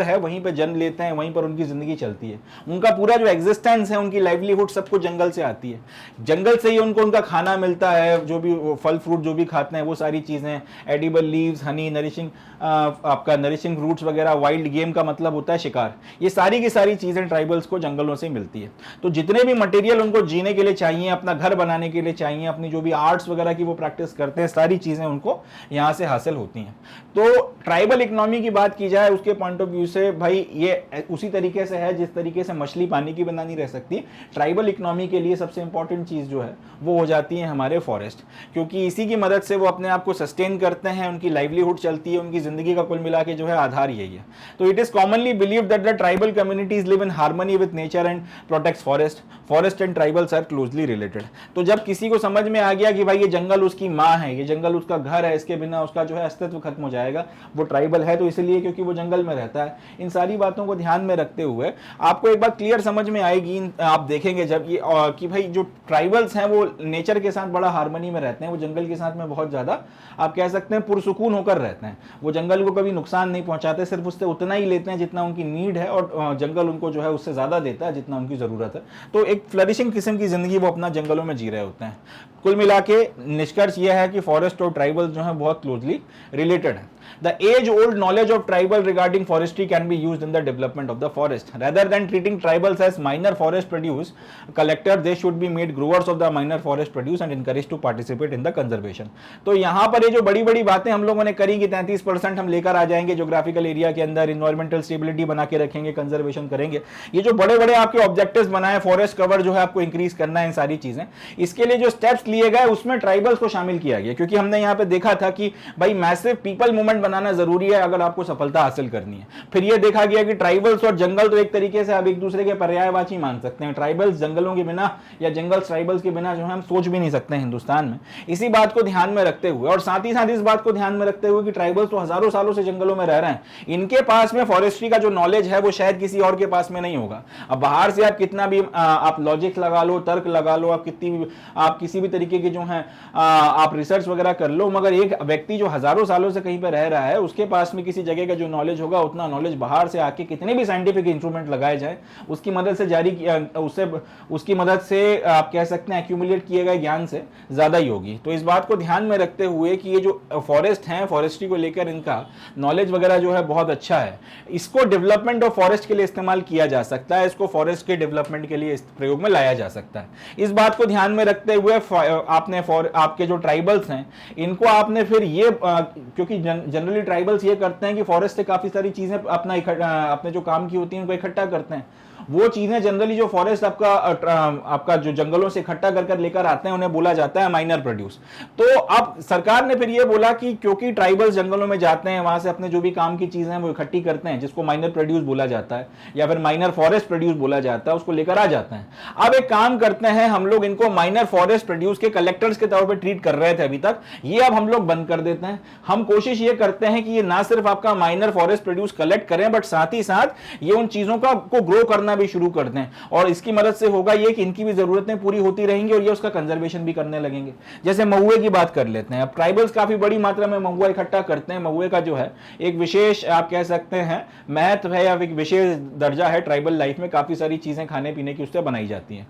है, वहीं पे जन्म लेते हैं, वहीं पर उनकी जिंदगी चलती है। उनका पूरा जो एग्जिस्टेंस है, उनकी लाइवलीहुड सब कुछ जंगल से आती है। जंगल से ही उनका खाना मिलता है, जो भी फल फ्रूट जो भी खाते हैं वो सारी चीजें, edible leaves, honey, nourishing roots वगैरह, वाइल्ड गेम का मतलब होता है शिकार। ये सारी की सारी चीजें ट्राइबल्स को जंगलों से मिलती है। तो जितने भी मटेरियल उनको जीने के लिए चाहिए, अपना घर बनाने के लिए चाहिए, अपनी जो भी आर्ट्स वगैरह की वो प्रैक्टिस करते हैं, सारी चीजें उनको यहाँ से हासिल होती हैं। तो ट्राइबल इकोनॉमी की बात की जाए, उसके पॉइंट ऑफ व्यू से भाई ये उसी तरीके से है जिस तरीके से मछली पानी की बिना नहीं रह सकती। ट्राइबल इकोनॉमी के लिए सबसे इंपॉर्टेंट चीज जो है वो हो जाती है हमारे फॉरेस्ट, क्योंकि इसी की मदद से वो अपने आप को सस्टेन करते हैं, उनकी लाइवलीहुड चलती है, उनकी जिंदगी का कुल मिला के जो है आधार यही है। तो it is commonly believe that the tribal communities live in harmony with nature and protects forest and tribals are closely related. तो जब किसी को समझ में आ गया कि भाई ये जंगल उसकी माँ है, ये जंगल उसका घर है, इसके बिना उसका जो है अस्तित्व खत्म हो जाएगा, वो ट्राइबल है तो इसलिए क्योंकि वो जंगल में रहता है। इन सारी बातों को ध्यान में रखते हुए आपको एक बात क्लियर समझ में आएगी, आप देखेंगे जब ये कि भाई जो ट्राइबल्स हैं वो नेचर के साथ बड़ा हार्मनी में रहते हैं, वो जंगल के साथ में बहुत ज्यादा आप कह सकते हैं पुरसुकून होकर रहते हैं। वो जंगल को कभी नुकसान नहीं पहुंचाते, सिर्फ उससे उतना ही लेते हैं जितना उनकी नीड है, और जंगल उनको जो है उससे ज्यादा देता है जितना उनकी जरूरत है। तो एक फ्लरिशिंग किस्म की जिंदगी वो अपना जंगलों में जी रहे होते हैं। कुल मिला के निष्कर्ष यह है कि फॉरेस्ट और ट्राइबल जो है बहुत क्लोजली रिलेटेड है. The age-old knowledge of tribal regarding forestry can be used in the development of the forest. Rather than treating tribals as minor forest produce collectors, they should be made growers of the minor forest produce and encouraged to participate in the conservation. तो यहाँ पर ये जो बड़ी बड़ी बातें हम लोगों ने करी कि 33% हम लेकर आ जाएंगे जोग्राफिकल एरिया के अंदर, इन्वायरमेंटल स्टेबिलिटी बना के रखेंगे, कंजर्वेशन करेंगे, ये जो बड़े बड़े आपके ऑब्जेक्टिव्स बनाए, फॉरेस्ट कवर जो है आपको इंक्रीज करना है, इन सारी चीजें, इसके लिए जो स्टेप्स लिए गए उसमें ट्राइबल्स को शामिल किया गया, क्योंकि हमने यहाँ पे देखा था कि भाई मैसिव पीपल मूवमेंट बनाना जरूरी है अगर आपको सफलता हासिल करनी है. फिर यह देखा गया कि ट्राइबल्स और जंगल तो एक तरीके से आप एक दूसरे के पर्यायवाची मान सकते हैं. ट्राइबल्स जंगलों के बिना या जंगल ट्राइबल्स के बिना जो है हम सोच भी नहीं सकते हैं हिंदुस्तान में. इसी बात को ध्यान में रखते हुए और साथ ही साथ इस बात को ध्यान में रखते हुए कि ट्राइबल्स तो हजारों सालों से जंगलों में रह रहे हैं, इनके पास में फॉरेस्ट्री का जो नॉलेज है वो शायद किसी और के पास में नहीं होगा. अब बाहर से आप कितना भी आप लॉजिक लगा लो, तर्क लगा लो, आप किसी भी तरीके के जो है आप रिसर्च वगैरह कर लो, मगर एक व्यक्ति जो हजारों सालों से कहीं पर रह रहा है उसके पास में किसी जगह का जो नॉलेज होगा उतना नॉलेज बाहर से आके कितने भी साइंटिफिक इंस्ट्रूमेंट लगाए जाए उसकी मदद से उसकी मदद से आप कह सकते हैं एक्यूमुलेट किए गए ज्ञान से ज्यादा ही होगी. तो इस बात को ध्यान में रखते हुए कि ये जो फॉरेस्ट हैं, फॉरेस्ट्री को लेकर इनका नॉलेज वगैरह जो है बहुत अच्छा है, इसको डेवलपमेंट ऑफ फॉरेस्ट के लिए इस्तेमाल किया जा सकता है, इसको फॉरेस्ट के डेवलपमेंट के लिए इस प्रयोग में लाया जा सकता है. इस बात को ध्यान में रखते हुए आपने आपके जो ट्राइबल्स हैं इनको आपने फिर ये क्योंकि जनरली ट्राइबल्स ये करते हैं कि फॉरेस्ट से काफी सारी चीजें अपने जो काम की होती हैं उनको इकट्ठा करते हैं. वो चीजें जनरली जो फॉरेस्ट आपका जो जंगलों से इकट्ठा कर लेकर आते हैं उन्हें बोला जाता है माइनर प्रोड्यूस. तो अब सरकार ने फिर ये बोला कि क्योंकि ट्राइबल्स जंगलों में जाते हैं, वहां से अपने जो भी काम की चीजें हैं वो इकट्ठी करते हैं, जिसको माइनर प्रोड्यूस बोला जाता है या फिर माइनर फॉरेस्ट प्रोड्यूस बोला जाता है, उसको लेकर आ जाते हैं. अब एक काम करते हैं, हम लोग इनको माइनर फॉरेस्ट प्रोड्यूस के कलेक्टर्स के तौर पर ट्रीट कर रहे थे अभी तक, ये अब हम लोग बंद कर देते हैं. हम कोशिश ये करते हैं कि ये ना सिर्फ आपका माइनर फॉरेस्ट प्रोड्यूस कलेक्ट करें, बट साथ ही साथ ये उन चीजों को ग्रो करना भी शुरू कर दें, और इसकी मदद से होगा ये कि इनकी भी जरूरतें पूरी होती रहेंगी और ये उसका कंजर्वेशन भी करने लगेंगे. जैसे महुए की बात कर लेते हैं. अब ट्राइबल्स काफी बड़ी मात्रा में महुआ इकट्ठा करते हैं. महुए का जो है एक विशेष आप कह सकते हैं महत्व है या एक विशेष दर्जा है ट्राइबल लाइफ में. काफी सारी चीजें खाने पीने की उससे बनाई जाती हैं.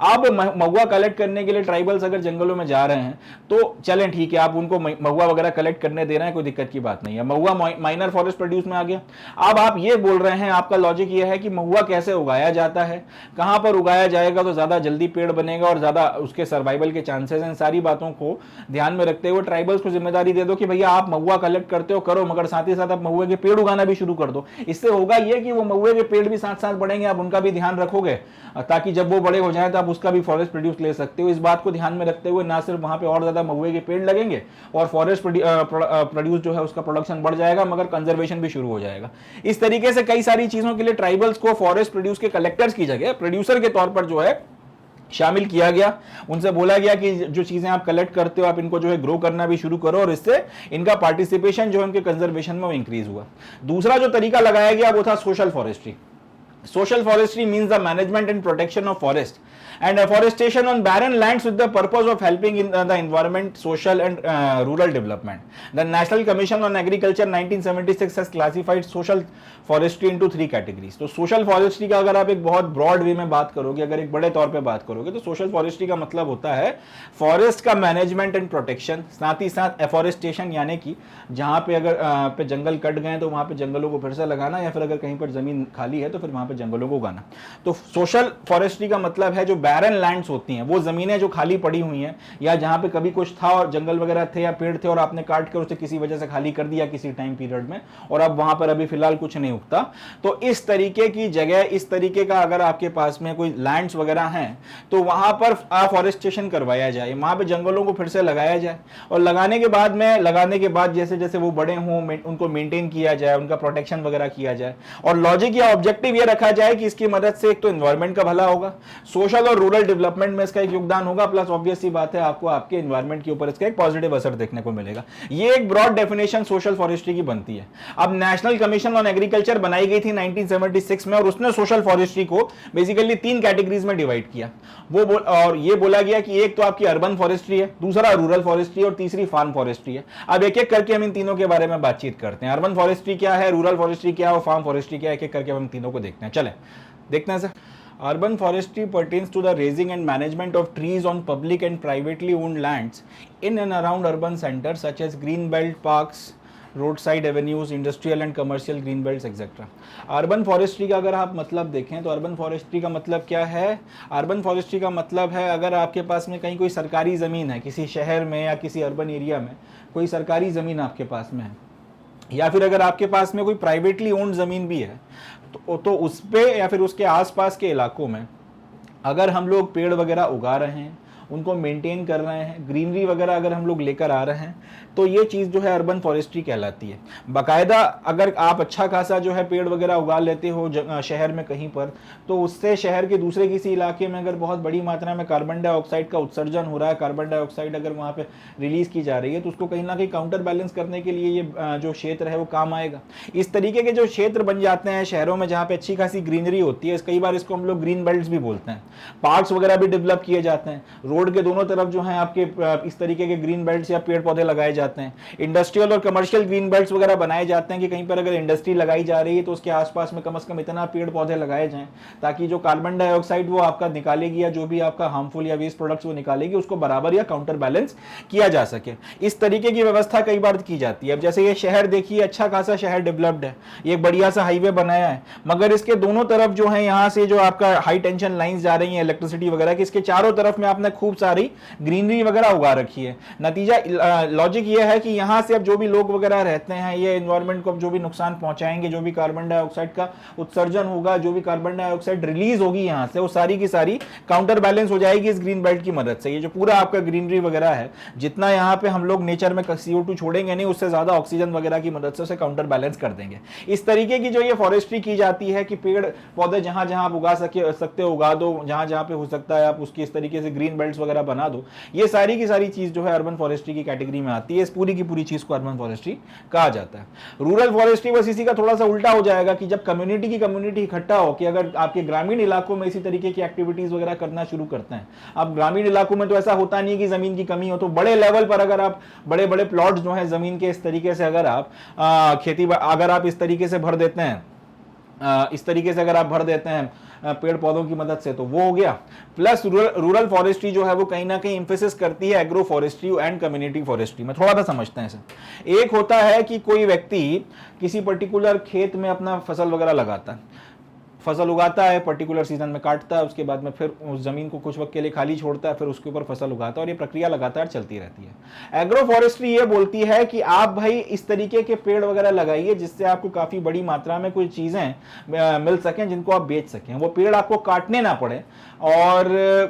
अब महुआ कलेक्ट करने के लिए ट्राइबल्स अगर जंगलों में जा रहे हैं तो चलें ठीक है, आप उनको महुआ वगैरह कलेक्ट करने दे रहे हैं, कोई दिक्कत की बात नहीं है. महुआ माइनर फॉरेस्ट प्रोड्यूस में आ गया. अब आप ये बोल रहे हैं, आपका लॉजिक ये है कि महुआ कैसे उगाया जाता है, कहां पर उगाया जाएगा तो ज्यादा जल्दी पेड़ बनेगा और ज्यादा उसके सर्वाइवल के चांसेस हैं. सारी बातों को ध्यान में रखते हुए ट्राइबल्स को जिम्मेदारी दे दो कि भैया आप महुआ कलेक्ट करते हो करो, मगर साथ ही साथ आप महुए के पेड़ उगाना भी शुरू कर दो. इससे होगा ये कि वो महुए के पेड़ भी साथ साथ बढ़ेंगे, आप उनका भी ध्यान रखोगे ताकि जब वो बड़े हो जाए तो आप उसका भी फॉरेस्ट प्रोड्यूस ले सकते हो. इस बात को ध्यान में रखते हुए ना सिर्फ वहां पे और ज्यादा महुए के पेड़ लगेंगे और फॉरेस्ट प्रोड्यूस जो है उसका प्रोडक्शन बढ़ जाएगा, मगर कंजर्वेशन भी शुरू हो जाएगा. इस तरीके से कई सारी चीजों के लिए ट्राइबल्स को फॉरेस्ट प्रोड्यूस के कलेक्टर्स की जगह प्रोड्यूसर के तौर पर जो है शामिल किया गया. उनसे बोला गया कि जो चीजें आप कलेक्ट करते हो आप इनको जो है ग्रो करना भी शुरू करो, और इससे इनका पार्टिसिपेशन जो है उनके कंजर्वेशन में वो इंक्रीज हुआ. दूसरा जो तरीका लगाया गया वो था social forestry. Social forestry means the management and protection of forest and afforestation on barren lands with the purpose of helping in the environment, social and rural development. The National Commission on Agriculture 1976 has classified social forestry into 3 categories. तो social forestry का अगर आप एक बहुत broad way में बात करोगे, अगर एक बड़े तौर पे बात करोगे, तो social forestry का मतलब होता है forest का management and protection, साथ ही साथ afforestation यानी कि जहाँ पे अगर पे जंगल कट गए तो वहाँ पे जंगलों को फिर से लगाना, या फिर अगर कहीं पर जमीन खाली है तो फिर वहाँ पे जंगलों को उगाना. तो सोशल फॉरेस्ट्री का मतलब है जो बैरन लैंड्स होती हैं, वो जमीनें जो खाली पड़ी हुई हैं या जहां पे कभी कुछ था और जंगल वगैरह थे या पेड़ थे और आपने काट कर उसे किसी वजह से खाली कर दिया किसी टाइम पीरियड में और अब वहां पर अभी फिलहाल कुछ नहीं उगता, तो इस तरीके की जगह, इस तरीके का अगर आपके पास में कोई लैंड्स वगैरह हैं तो वहां पर फॉरेस्टेशन करवाया जाए, वहां पर जंगलों को फिर से लगाया जाए, और लगाने के बाद जैसे जैसे वो बड़े हों उनको मेंटेन किया जाए, उनका प्रोटेक्शन वगैरह किया जाए. और लॉजिक या ऑब्जेक्टिव ये रखा जाए कि इसकी मदद से एक तो एनवायरनमेंट का भला होगा, सोशल और रूरल डेवलपमेंट में इसका एक योगदान होगा, प्लस ऑब्वियस सी बात है आपको आपके एनवायरनमेंट के ऊपर इसका एक पॉजिटिव असर देखने को मिलेगा. ये एक ब्रॉड डेफिनेशन सोशल फॉरेस्ट्री की बनती है. अब नेशनल कमीशन ऑन एग्रीकल्चर बनाई गई थी 1976 में और उसने सोशल फॉरेस्ट्री को बेसिकली 3 कैटेगरीज में डिवाइड किया. और ये बोला गया कि एक तो आपकी अर्बन फॉरेस्ट्री है, दूसरा रूरल फॉरेस्ट्री और तीसरी फार्म फॉरेस्ट्री है. अब एक एक करके हम इन तीनों के बारे में बातचीत करते हैं. अर्बन फॉरेस्ट्री क्या है, रूरल फॉरेस्ट्री क्या है और फार्म फॉरेस्ट्री क्या है, एक एक करके हम तीनों को देखते हैं. चले देखते हैं sir. Urban forestry pertains to the raising and management of trees on public and privately owned lands in and around urban centers such as green belt parks, roadside avenues, industrial and commercial green belts etc. Urban forestry का अगर आप मतलब देखें तो urban forestry का मतलब क्या है? अर्बन फॉरेस्ट्री का मतलब है अगर आपके पास में कहीं कोई सरकारी ज़मीन है, किसी शहर में या किसी अर्बन एरिया में कोई सरकारी ज़मीन आपके पास में है, या फिर अगर आपके पास में कोई प्राइवेटली ओन्ड ज़मीन भी है तो उस पे या फिर उसके आसपास के इलाकों में अगर हम लोग पेड़ वगैरह उगा रहे हैं, उनको मेंटेन कर रहे हैं, ग्रीनरी वगैरह अगर हम लोग लेकर आ रहे हैं, तो ये चीज़ जो है अर्बन फॉरेस्ट्री कहलाती है। बाकायदा अगर आप अच्छा खासा जो है पेड़ वगैरह उगा लेते हो शहर में कहीं पर, तो उससे शहर के दूसरे किसी इलाके में अगर बहुत बड़ी मात्रा में कार्बन डाइऑक्साइड का उत्सर्जन हो रहा है, कार्बन डाइऑक्साइड अगर वहाँ पे रिलीज की जा रही है, तो उसको कहीं ना कहीं काउंटर बैलेंस करने के लिए ये जो क्षेत्र है वो काम आएगा। इस तरीके के जो क्षेत्र बन जाते हैं शहरों में जहाँ पे अच्छी खासी ग्रीनरी होती है, कई बार इसको हम लोग ग्रीन बेल्ट भी बोलते हैं, पार्क्स वगैरह भी डेवलप किए जाते हैं, रोड के दोनों तरफ जो है आपके इस तरीके के ग्रीन बेल्ट्स या पेड़ पौधे लगाए जाते हैं, इंडस्ट्रियल और कमर्शियल ग्रीन बेल्ट्स वगैरह बनाए जाते हैं कि कहीं पर अगर इंडस्ट्री लगाई जा रही है तो उसके आसपास में कम से कम इतना पेड़ पौधे लगाए जाएं ताकि जो कार्बन डाइऑक्साइड वो आपका निकालेगी या जो भी आपका हार्मफुल या वेस्ट प्रोडक्ट्स वो निकालेगी उसको बराबर या काउंटर बैलेंस किया जा सके। इस तरीके की व्यवस्था कई बार की जाती है। अब जैसे ये शहर देखिए, अच्छा खासा शहर डेवलप्ड है, ये बढ़िया सा हाईवे बनाया है, मगर इसके दोनों तरफ जो है यहाँ से जो आपका हाई टेंशन लाइंस जा रही है इलेक्ट्रिसिटी वगैरह की, इसके चारों तरफ में आपने खूब सारी ग्रीनरी वगैरह उगा रखी है। नतीजा लॉजिक ये है कि यहाँ से अब जो भी लोग वगैरह रहते हैं ये एनवायरनमेंट को जो भी नुकसान पहुंचाएंगे, जो भी कार्बन डाइऑक्साइड का उत्सर्जन होगा, जो भी कार्बन डाइऑक्साइड रिलीज होगी यहाँ से, वो सारी की सारी काउंटर बैलेंस हो जाएगी इस ग्रीन बेल्ट की मदद से। ये जो पूरा आपका ग्रीनरी वगैरह है, जितना यहाँ पे हम लोग नेचर में CO2 छोड़ेंगे नहीं, उससे ज्यादा ऑक्सीजन वगैरह की मदद से उसे काउंटर बैलेंस कर देंगे। इस तरीके की जो ये फॉरेस्ट्री की जाती है कि पेड़ पौधे जहां जहां आप उगा सकते हो उगा दो, जहां जहां पे हो सकता है आप उसकी इस तरीके से ग्रीन बेल्ट्स वगैरह बना दो। ये सारी की सारी चीज जो है अर्बन फॉरेस्ट्री की कैटेगरी में आती है। इस पूरी की पूरी चीज को अर्बन फॉरेस्ट्री कहा जाता है। रूरल फॉरेस्ट्री बस इसी का थोड़ा सा उल्टा हो जाएगा कि जब कम्युनिटी इकट्ठा हो कि अगर आपके ग्रामीण इलाकों में इसी तरीके की एक्टिविटीज वगैरह करना शुरू करते हैं। अब ग्रामीण इलाकों में तो ऐसा होता नहीं कि जमीन की कमी हो, तो बड़े लेवल पर अगर आप बड़े बड़े प्लॉट्स जो है जमीन के इस तरीके से अगर आप अगर आप इस तरीके से भर देते हैं, इस तरीके से अगर आप भर देते हैं पेड़ पौधों की मदद से, तो वो हो गया। प्लस रूरल फॉरेस्ट्री जो है वो कहीं ना कहीं इंफेसिस करती है agro forestry and community forestry में। थोड़ा सा समझते हैं इसे। एक होता है कि कोई व्यक्ति किसी पर्टिकुलर खेत में अपना फसल वगैरह लगाता है, फसल उगाता है, पर्टिकुलर सीजन में काटता है, उसके बाद में फिर उस जमीन को कुछ वक्त के लिए खाली छोड़ता है, फिर उसके ऊपर फसल उगाता है, और ये प्रक्रिया लगातार चलती रहती है। एग्रो फॉरेस्ट्री ये बोलती है कि आप भाई इस तरीके के पेड़ वगैरह लगाइए जिससे आपको काफी बड़ी मात्रा में कोई चीजें मिल सकें जिनको आप बेच सकें, वो पेड़ आपको काटने ना पड़े और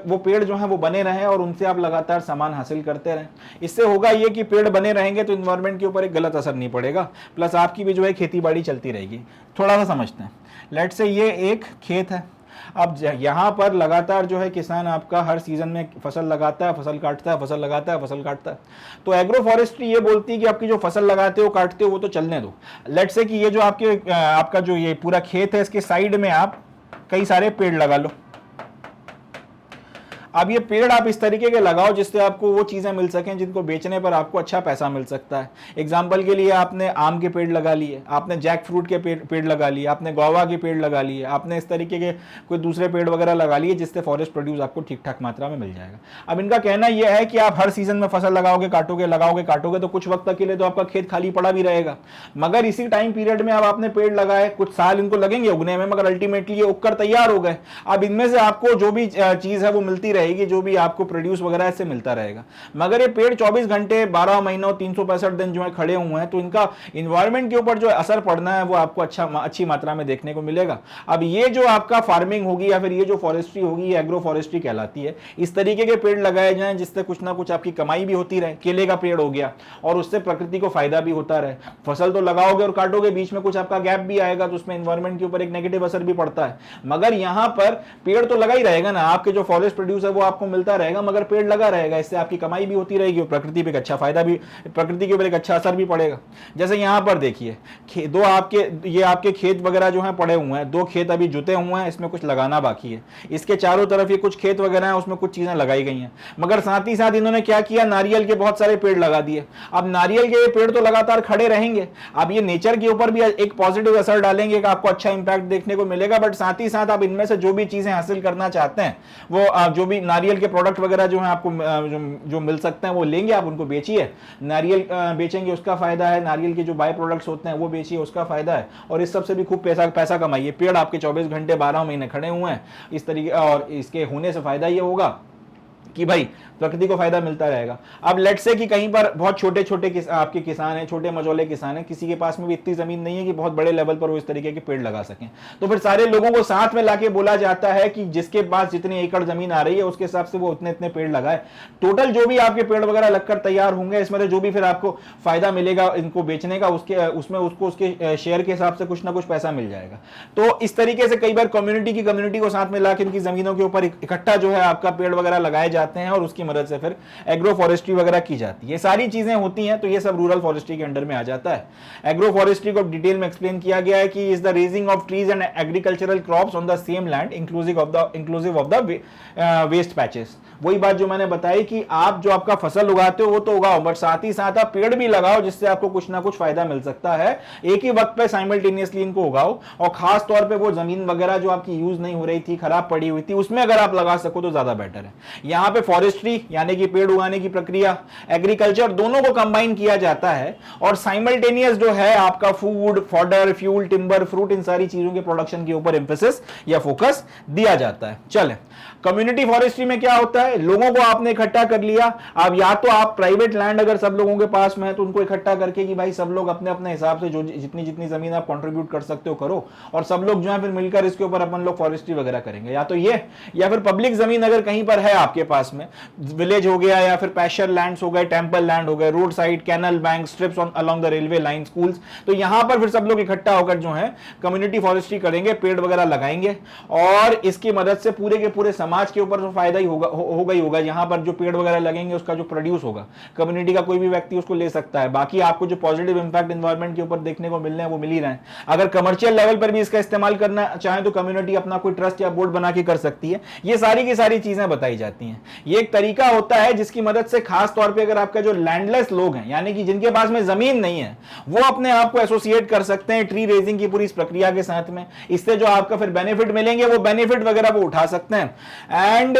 वो पेड़ जो है वो बने रहें और उनसे आप लगातार सामान हासिल करते रहें। इससे होगा ये कि पेड़ बने रहेंगे तो इन्वायरमेंट के ऊपर एक गलत असर नहीं पड़ेगा, प्लस आपकी भी जो है खेती बाड़ी चलती रहेगी। थोड़ा सा समझते हैं। लेट्स से ये एक खेत है। अब यहाँ पर लगातार जो है किसान आपका हर सीजन में फसल लगाता है, फसल काटता है, फसल लगाता है, फसल काटता है। तो एग्रो फॉरेस्ट्री ये बोलती है कि आपकी जो फसल लगाते हो काटते हो वो तो चलने दो। लेट्स से कि ये जो आपका जो ये पूरा खेत है इसके साइड में आप कई सारे पेड़ लगा लो। अब ये पेड़ आप इस तरीके के लगाओ जिससे आपको वो चीज़ें मिल सकें जिनको बेचने पर आपको अच्छा पैसा मिल सकता है। एग्जाम्पल के लिए आपने आम के पेड़ लगा लिए, आपने जैक फ्रूट के पेड़ लगा लिए, आपने गुआवा के पेड़ लगा लिए, आपने इस तरीके के कोई दूसरे पेड़ वगैरह लगा लिए जिससे फॉरेस्ट प्रोड्यूस आपको ठीक ठाक मात्रा में मिल जाएगा। अब इनका कहना यह है कि आप हर सीजन में फसल लगाओगे काटोगे तो कुछ वक्त तक के लिए तो आपका खेत खाली पड़ा भी रहेगा, मगर इसी टाइम पीरियड में अब आपने पेड़ लगाए, कुछ साल इनको लगेंगे उगने में, मगर अल्टीमेटली ये उगकर तैयार हो गए। अब इनमें से आपको जो भी चीज़ है वो मिलती रहेगी, जो भी आपको प्रोड्यूस वगैरह से मिलता रहेगा। मगर ये पेड़ 24 घंटे 12 महीनों 365 दिन जो है खड़े हुए हैं, तो इनका इन्वायरमेंट के ऊपर जो असर पड़ना है वो आपको अच्छी मात्रा में देखने को मिलेगा। अब ये जो आपका फार्मिंग होगी या फिर ये जो फॉरेस्ट्री होगी ये एग्रो फॉरेस्ट्री कहलाती है। इस तरीके के पेड़ लगाए जाएं जिससे कुछ ना कुछ आपकी कमाई भी होती रहे। केले का पेड़ हो गया और उससे प्रकृति को फायदा भी होता रहे। फसल तो लगाओगे और काटोगे, बीच में कुछ आपका गैप भी आएगा तो उसमें इन्वायरमेंट के ऊपर एक नेगेटिव असर भी पड़ता है, मगर यहां पर पेड़ तो लगा ही रहेगा ना। आपके जो फॉरेस्ट प्रोड्यूस है वो आपको मिलता रहेगा, मगर पेड़ लगा रहेगा, इससे आपकी कमाई भी होती रहेगी और प्रकृति पे एक अच्छा फायदा भी, प्रकृति के ऊपर एक अच्छा असर भी पड़ेगा। जैसे यहाँ पर देखिए ये आपके खेत वगैरह जो हैं पड़े हुए हैं, 2 खेत अभी जुते हुए हैं, इसमें कुछ लगाना बाकी है। इसके चारों तरफ ये कुछ खेत वगैरह हैं, उसमें कुछ चीजें लगाई गई हैं, मगर साथ ही साथ इन्होंने क्या किया, नारियल के बहुत सारे पेड़ लगा दिए। अब नारियल के ये पेड़ तो लगातार खड़े रहेंगे, अब ये नेचर के ऊपर भी एक पॉजिटिव असर डालेंगे कि आपको अच्छा इंपैक्ट देखने को मिलेगा, बट साथ ही साथ आप इनमें से जो भी चीजें हासिल करना चाहते हैं, वो जो भी नारियल के प्रोडक्ट वगैरह जो है आपको जो मिल सकते हैं वो लेंगे, आप उनको बेचिए, नारियल बेचेंगे उसका फायदा है, नारियल के जो बाय प्रोडक्ट्स होते हैं वो बेचिए उसका फायदा है, और इस सब से भी खूब पैसा कमाइए। पेड़ आपके 24 घंटे 12 महीने खड़े हुए हैं इस तरीके, और इसके होने से फायदा ये होगा कि भाई प्रकृति को फायदा मिलता रहेगा। अब लेट से कि कहीं पर बहुत छोटे आपके किसान हैं, छोटे मझोले किसान हैं, किसी के पास में भी इतनी जमीन नहीं है कि बहुत बड़े लेवल पर वो इस तरीके के पेड़ लगा सकें, तो फिर सारे लोगों को साथ में लाके बोला जाता है कि जिसके पास जितनी एकड़ जमीन आ रही है उसके हिसाब से वो उतने इतने पेड़ लगाए। टोटल जो भी आपके पेड़ वगैरह लगकर तैयार होंगे, इसमें से जो भी फिर आपको फायदा मिलेगा इनको बेचने का, उसके शेयर के हिसाब से कुछ ना कुछ पैसा मिल जाएगा। तो इस तरीके से कई बार कम्युनिटी को साथ में लाकर इनकी जमीनों के ऊपर इकट्ठा जो है आपका पेड़ वगैरह लगाए जाते हैं, और उसकी मदद से फिर एग्रो फॉरेस्ट्री वगैरह की जाती है। ये सारी चीजें होती हैं, तो ये सब रूरल फॉरेस्ट्री के अंडर में आ जाता है। एग्रो फॉरेस्ट्री को डिटेल में एक्सप्लेन किया गया है कि is the raising of trees and agricultural crops on the same land inclusive of the waste patches. वही बात जो मैंने बताई कि आप जो आपका फसल उगाते हो वो तो उगाओ, बट साथ ही साथ आप पेड़ भी लगाओ जिससे आपको कुछ ना कुछ फायदा मिल सकता है। एक ही वक्त पे साइमल्टेनियसली इनको उगाओ, और खास तौर पे वो जमीन वगैरह जो आपकी यूज नहीं हो रही थी, खराब पड़ी हुई थी, उसमें अगर आप लगा सको तो ज्यादा बेटर है। यहाँ पे फॉरेस्ट्री यानी कि पेड़ उगाने की प्रक्रिया, एग्रीकल्चर, दोनों को कंबाइन किया जाता है, और साइमल्टेनियस जो है आपका food, fodder, fuel, timber, fruit, इन सारी चीजों के प्रोडक्शन के ऊपर एम्फेसिस या फोकस दिया जाता है। चले, कम्युनिटी फॉरेस्ट्री में क्या होता है, लोगों को आपने इकट्ठा कर लिया। अब या तो आप प्राइवेट लैंड अगर सब लोगों के पास में है तो उनको इकट्ठा करके कि भाई सब लोग अपने अपने हिसाब से जो जितनी जितनी जमीन आप कंट्रीब्यूट कर सकते हो करो, और सब लोग जो है फिर मिलकर इसके ऊपर अपन लोग फॉरेस्ट्री वगैरह करेंगे। या तो ये, या फिर पब्लिक जमीन अगर कहीं पर है आपके पास में, विलेज हो गया या फिर पैस्चर लैंड्स हो गए, टेंपल लैंड हो गए, road side, canal bank, strips along the railway line, schools, तो यहां पर फिर सब लोग इकट्ठा होकर जो है कम्युनिटी फॉरेस्ट्री करेंगे, पेड़ वगैरह लगाएंगे, और इसकी मदद से पूरे के पूरे समाज के ऊपर तो फायदा ही होगा। यहां पर जो पेड़ वगैरह लगेंगे उसका जो प्रोड्यूस होगा, कम्युनिटी का कोई भी व्यक्ति उसको ले सकता है। बाकी आपको जो पॉजिटिव इंपैक्ट एनवायरनमेंट के ऊपर देखने को मिल रहे हैं वो मिल ही रहे हैं। अगर कमर्शियल लेवल पर भी इसका इस्तेमाल करना चाहे तो कम्युनिटी अपना कोई ट्रस्ट या बोर्ड बना के कर सकती है। ये सारी की सारी चीजें बताई जाती हैं। ये एक तरीका होता है जिसकी मदद से खास तौर पर अगर आपका जो लैंडलेस लोग हैं, यानी कि जिनके पास में जमीन नहीं है, वो अपने आप को एसोसिएट कर सकते हैं ट्री रेजिंग की पूरी इस प्रक्रिया के साथ में। इससे जो आपका फिर बेनिफिट मिलेंगे वो बेनिफिट वगैरह वो उठा सकते हैं, एंड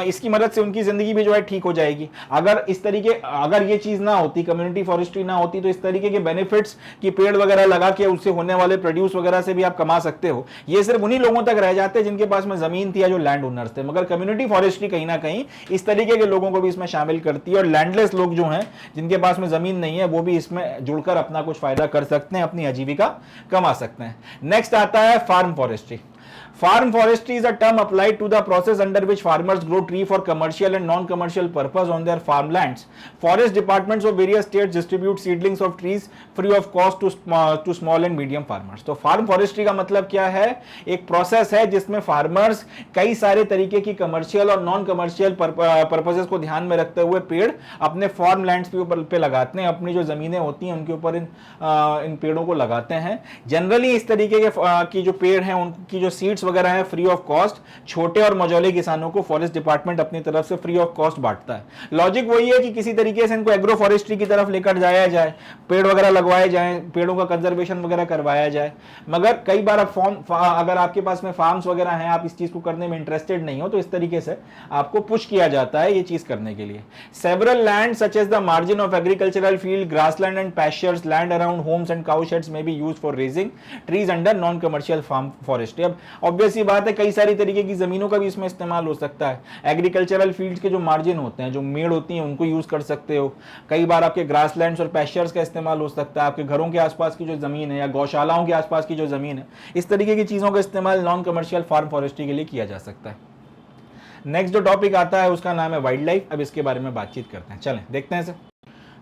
इसकी मदद से उनकी जिंदगी भी जो है ठीक हो जाएगी। अगर ये चीज ना होती, कम्युनिटी फॉरेस्ट्री ना होती, तो इस तरीके के बेनिफिट्स की पेड़ वगैरह लगा के उससे होने वाले प्रोड्यूस वगैरह से भी आप कमा सकते हो, ये सिर्फ उन्हीं लोगों तक रह जाते हैं जिनके पास में जमीन थी या जो लैंड ओनर्स थे। मगर कम्युनिटी फॉरेस्ट्री कहीं ना कहीं इस तरीके के लोगों को भी इसमें शामिल करती है, और लैंडलेस लोग जो हैं जिनके पास में जमीन नहीं है वो भी इसमें जुड़कर अपना कुछ फायदा कर सकते हैं, अपनी आजीविका कमा सकते हैं। नेक्स्ट आता है farm forestry. Farm forestry is a term applied to the process under which farmers grow tree for commercial and non-commercial purpose on their farmlands. Forest departments of various states distribute seedlings of trees free of cost to small and medium farmers. तो farm forestry का मतलब क्या है? एक process है जिसमें farmers कई सारे तरीके की कमर्शियल और नॉन कमर्शियल पर्पसेस को ध्यान में रखते हुए पेड़ अपने फार्म लैंड्स के ऊपर पे लगाते हैं, अपनी जो जमीनें होती हैं उनके ऊपर इन पेड़ों को लगाते हैं। जनरली इस तरीके की जो पेड़ हैं उनकी जो सीड्स वगैरह है फ्री ऑफ कॉस्ट छोटे और मझौले किसानों को फॉरेस्ट डिपार्टमेंट अपनी तरफ से फ्री ऑफ कॉस्ट बांटता है। लॉजिक वही है कि किसी तरीके से इनको एग्रो फॉरेस्ट्री की तरफ लेकर जाया जाए, पेड़ वगैरह लगवाए जाएं, पेड़ों का कंजर्वेशन वगैरह करवाया जाए। मगर कई बार अगर आपके पास में फार्म्स वगैरह हैं, आप इस चीज को करने में इंटरेस्टेड नहीं हो, तो इस तरीके से आपको पुश किया जाता है ये चीज करने के लिए। Several land such as the margin of agricultural field, grassland and pastures, land around homes and cow sheds में be used for raising trees under non commercial farm forestry. अब ऑब्वियस सी बात है कई सारी तरीके की जमीनों का भी इसमें इस्तेमाल हो सकता है। एग्रीकल्चरल फील्ड्स के जो मार्जिन होते हैं, जो मेड़ होती हैं, उनको यूज कर सकते हो। कई बार आपके ग्रासलैंड्स और पैस्चर्स का इस्तेमाल हो सकता है, आपके घरों के आसपास की जो जमीन है या गौशालाओं के आसपास की जो जमीन है, इस तरीके की चीजों का इस्तेमाल नॉन कमर्शियल फार्म फॉरेस्ट्री के लिए किया जा सकता है। नेक्स्ट जो टॉपिक आता है उसका नाम है वाइल्ड लाइफ। अब इसके बारे में बातचीत करते हैं, चलें देखते हैं इसे।